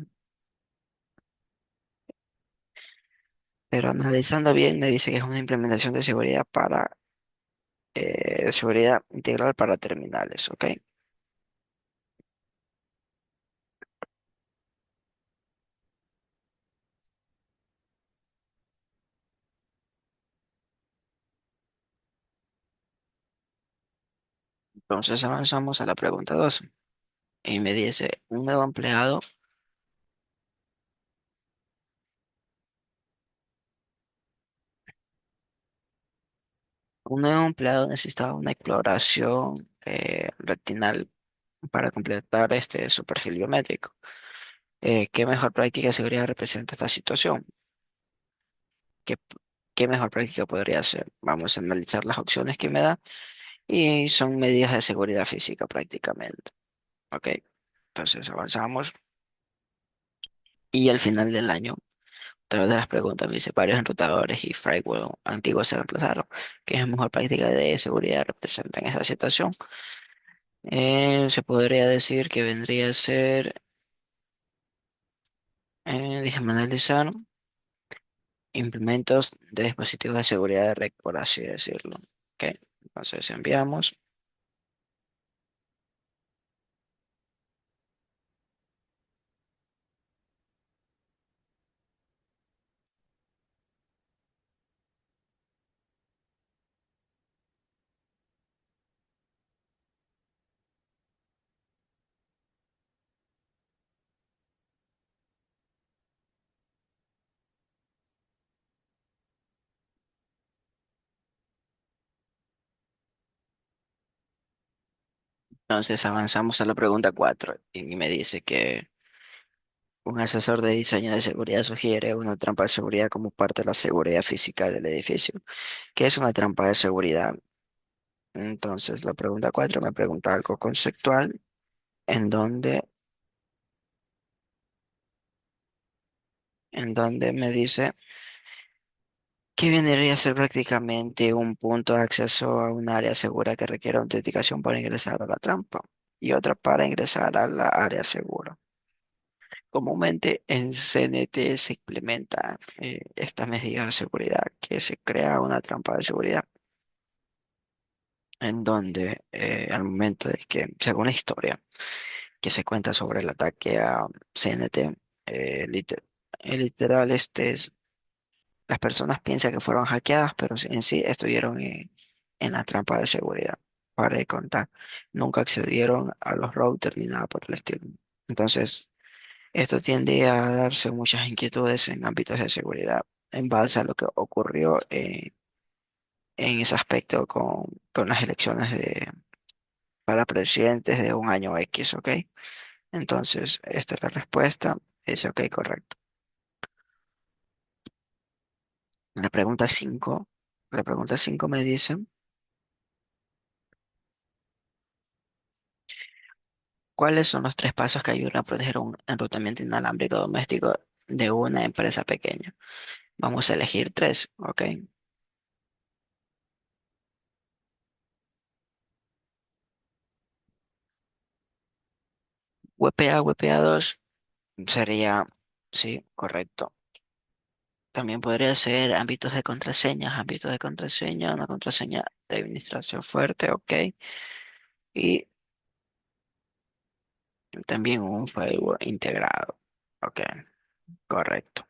Pero analizando bien, me dice que es una implementación de seguridad seguridad integral para terminales, ¿ok? Entonces avanzamos a la pregunta 2 y me dice, un nuevo empleado necesitaba una exploración retinal para completar su perfil biométrico. ¿Qué mejor práctica de seguridad representa esta situación? ¿Qué, qué mejor práctica podría ser? Vamos a analizar las opciones que me da y son medidas de seguridad física prácticamente. ¿Ok? Entonces avanzamos y al final del año, otra de las preguntas me dice, varios enrutadores y firewall antiguos se reemplazaron. ¿Qué es mejor práctica de seguridad representa en esta situación? Se podría decir que vendría a ser, déjame analizar, implementos de dispositivos de seguridad de red, por así decirlo. Ok, entonces enviamos. Entonces avanzamos a la pregunta 4 y me dice que un asesor de diseño de seguridad sugiere una trampa de seguridad como parte de la seguridad física del edificio. ¿Qué es una trampa de seguridad? Entonces la pregunta 4 me pregunta algo conceptual en donde me dice que vendría a ser prácticamente un punto de acceso a un área segura que requiere autenticación para ingresar a la trampa y otra para ingresar a la área segura. Comúnmente en CNT se implementa esta medida de seguridad, que se crea una trampa de seguridad en donde al momento de que, según la historia que se cuenta sobre el ataque a CNT, eh, liter- literal, las personas piensan que fueron hackeadas, pero en sí estuvieron en la trampa de seguridad. Para de contar, nunca accedieron a los routers ni nada por el estilo. Entonces, esto tiende a darse muchas inquietudes en ámbitos de seguridad en base a lo que ocurrió en ese aspecto con las elecciones para presidentes de un año X, ¿ok? Entonces, esta es la respuesta. Es ok, correcto. La pregunta 5, la pregunta 5 me dice, ¿cuáles son los tres pasos que ayudan a proteger un enrutamiento inalámbrico doméstico de una empresa pequeña? Vamos a elegir tres, ¿ok? WPA, WPA2 sería, sí, correcto. También podría ser ámbitos de contraseña, una contraseña de administración fuerte, ¿ok? Y también un firewall integrado, ¿ok? Correcto.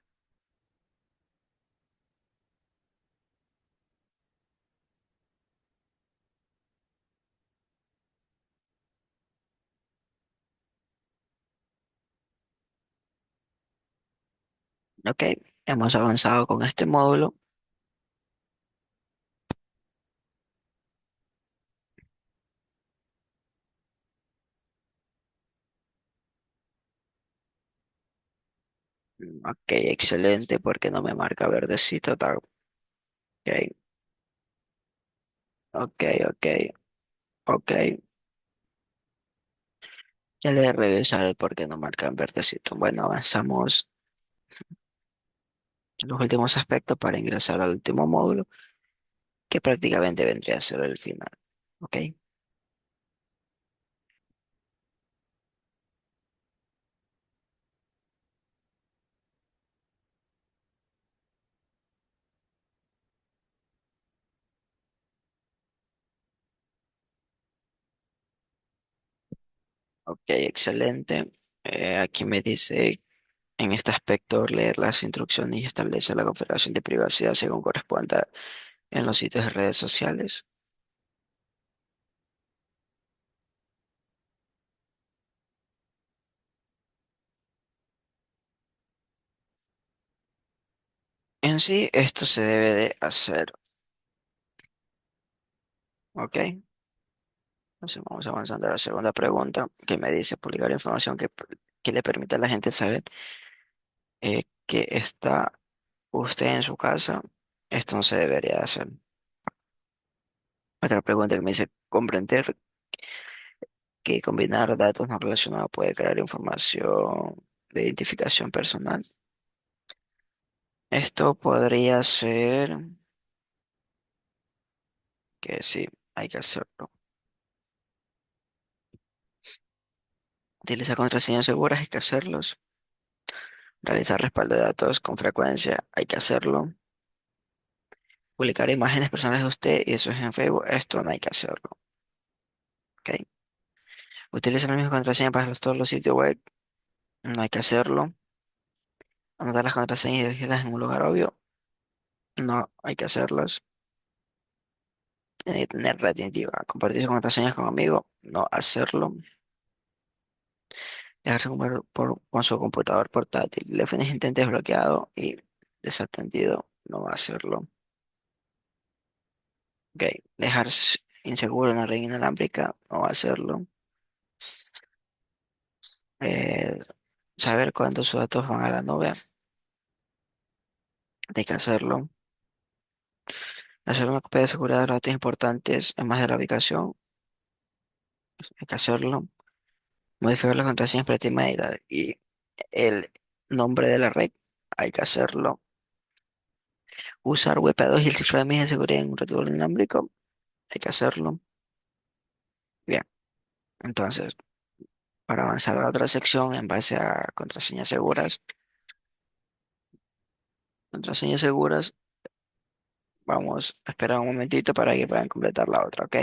Ok, hemos avanzado con este módulo. Ok, excelente, porque no me marca verdecito. Ok, ok, ok, ok. Ya le revisaré por qué no marca en verdecito. Bueno, avanzamos en los últimos aspectos para ingresar al último módulo, que prácticamente vendría a ser el final. Ok, ok, excelente. Aquí me dice en este aspecto leer las instrucciones y establecer la configuración de privacidad según corresponda en los sitios de redes sociales. En sí, esto se debe de hacer. Ok, entonces vamos avanzando a la segunda pregunta que me dice publicar información que le permita a la gente saber que está usted en su casa. Esto no se debería de hacer. Otra pregunta que me dice comprender que combinar datos no relacionados puede crear información de identificación personal. Esto podría ser que sí, hay que hacerlo. Utilizar contraseñas seguras, hay que hacerlos. Realizar respaldo de datos con frecuencia, hay que hacerlo. Publicar imágenes personales de usted y eso es en Facebook, esto no hay que hacerlo. ¿Ok? Utilizar la misma contraseña para todos los sitios web, no hay que hacerlo. Anotar las contraseñas y dirigirlas en un lugar obvio, no hay que hacerlas. Tener retentiva, compartir sus contraseñas con amigos, no hacerlo. Dejarse con su computador portátil, teléfono inteligente desbloqueado y desatendido, no hacerlo. Ok, dejar inseguro una red inalámbrica, no hacerlo. Eh, saber cuándo sus datos van a la nube, hay que hacerlo. Hacer una copia de seguridad de los datos importantes, además de la ubicación, hay que hacerlo. Modificar las contraseñas para email y el nombre de la red, hay que hacerlo. Usar WP2 y el cifrado de de seguridad en un retorno inalámbrico, hay que hacerlo. Bien, entonces, para avanzar a la otra sección en base a contraseñas seguras, vamos a esperar un momentito para que puedan completar la otra, ¿ok?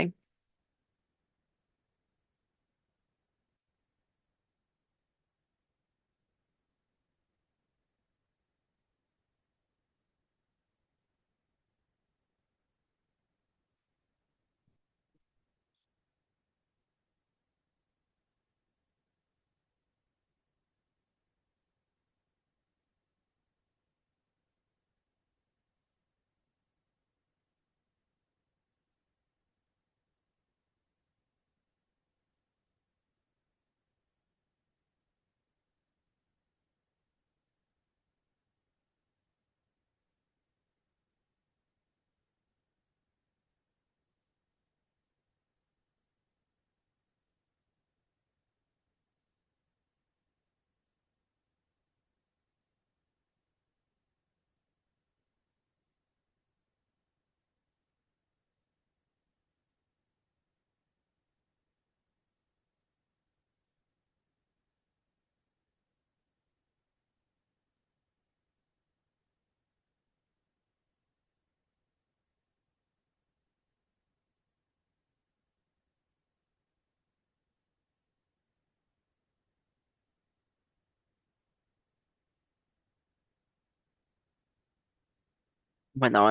Bueno,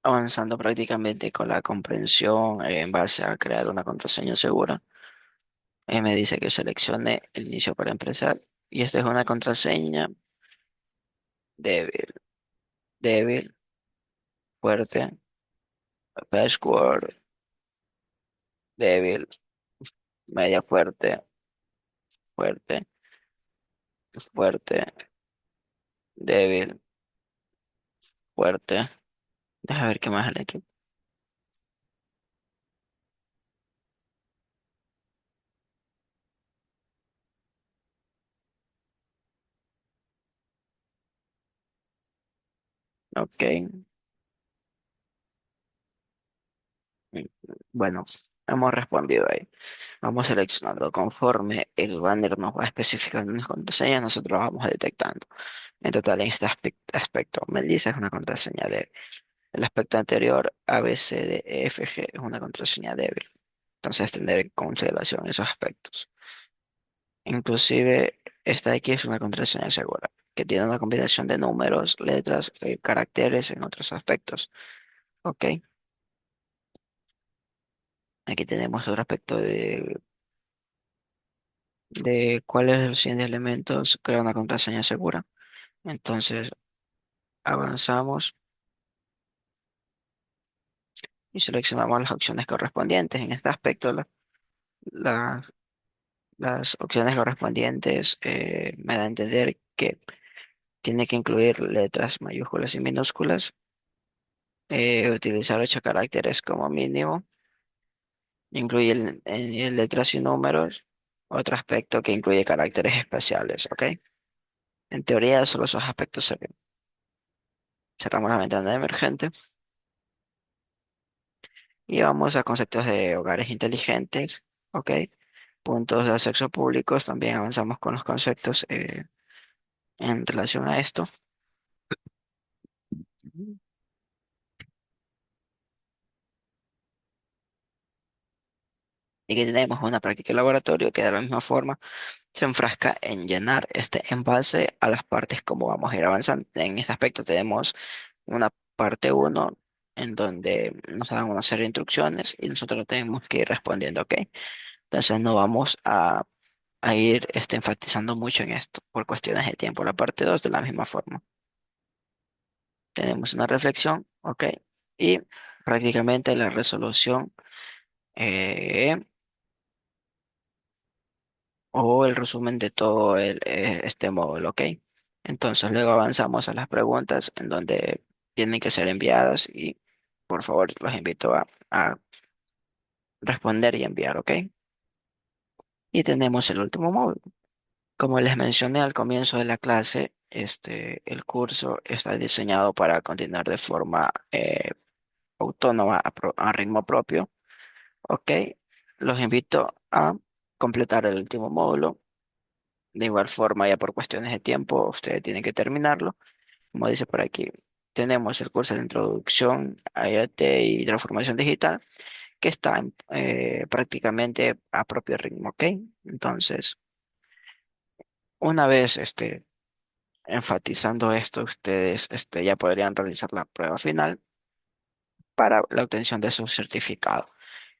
avanzando prácticamente con la comprensión en base a crear una contraseña segura. Me dice que seleccione el inicio para empezar. Y esta es una contraseña débil, débil, fuerte, Backward, débil, media fuerte, fuerte, fuerte, débil, fuerte. Deja ver qué más hay aquí. Ok. mm, Bueno, hemos respondido ahí. Vamos seleccionando conforme el banner nos va especificando unas contraseñas, nosotros vamos detectando. En total, en este aspecto, Melissa es una contraseña débil. El aspecto anterior, A, B, C, D, E, F, G, es una contraseña débil. Entonces, tener en consideración esos aspectos. Inclusive, esta de aquí es una contraseña segura, que tiene una combinación de números, letras, caracteres en otros aspectos. Ok, aquí tenemos otro aspecto de cuáles de los siguientes elementos crea una contraseña segura. Entonces, avanzamos y seleccionamos las opciones correspondientes. En este aspecto, la- las opciones correspondientes me da a entender que tiene que incluir letras mayúsculas y minúsculas, utilizar 8 caracteres como mínimo. Incluye letras y números. Otro aspecto que incluye caracteres especiales, ¿ok? En teoría, solo esos aspectos se ven. Cerramos la ventana de emergente y vamos a conceptos de hogares inteligentes, ¿ok? Puntos de acceso públicos, también avanzamos con los conceptos en relación a esto. Y que tenemos una práctica de laboratorio que de la misma forma se enfrasca en llenar este en base a las partes como vamos a ir avanzando. En este aspecto tenemos una parte uno en donde nos dan una serie de instrucciones y nosotros tenemos que ir respondiendo, ¿ok? Entonces no vamos a ir enfatizando mucho en esto por cuestiones de tiempo. La parte 2 de la misma forma. Tenemos una reflexión, ¿ok? Y prácticamente la resolución eh, o el resumen de todo este módulo, ¿ok? Entonces luego avanzamos a las preguntas en donde tienen que ser enviadas y por favor los invito a responder y enviar, ¿ok? Y tenemos el último módulo. Como les mencioné al comienzo de la clase, el curso está diseñado para continuar de forma autónoma a ritmo propio, ¿ok? Los invito a completar el último módulo. De igual forma, ya por cuestiones de tiempo, ustedes tienen que terminarlo. Como dice por aquí, tenemos el curso de introducción a IoT y transformación digital, que está prácticamente a propio ritmo, ¿ok? Entonces, una vez enfatizando esto, ustedes ya podrían realizar la prueba final para la obtención de su certificado.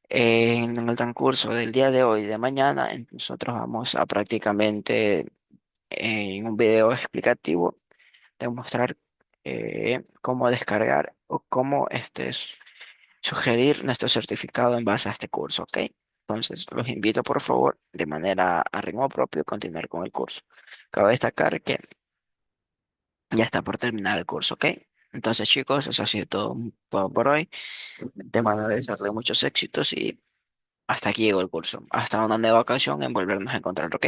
En el transcurso del día de hoy y de mañana, nosotros vamos a prácticamente en un video explicativo demostrar cómo descargar o cómo sugerir nuestro certificado en base a este curso, ¿ok? Entonces, los invito por favor, de manera a ritmo propio, a continuar con el curso. Cabe destacar que ya está por terminar el curso, ¿ok? Entonces, chicos, eso ha sido todo por hoy. Te mando a desearle muchos éxitos y hasta aquí llegó el curso. Hasta una nueva ocasión en volvernos a encontrar, ¿ok?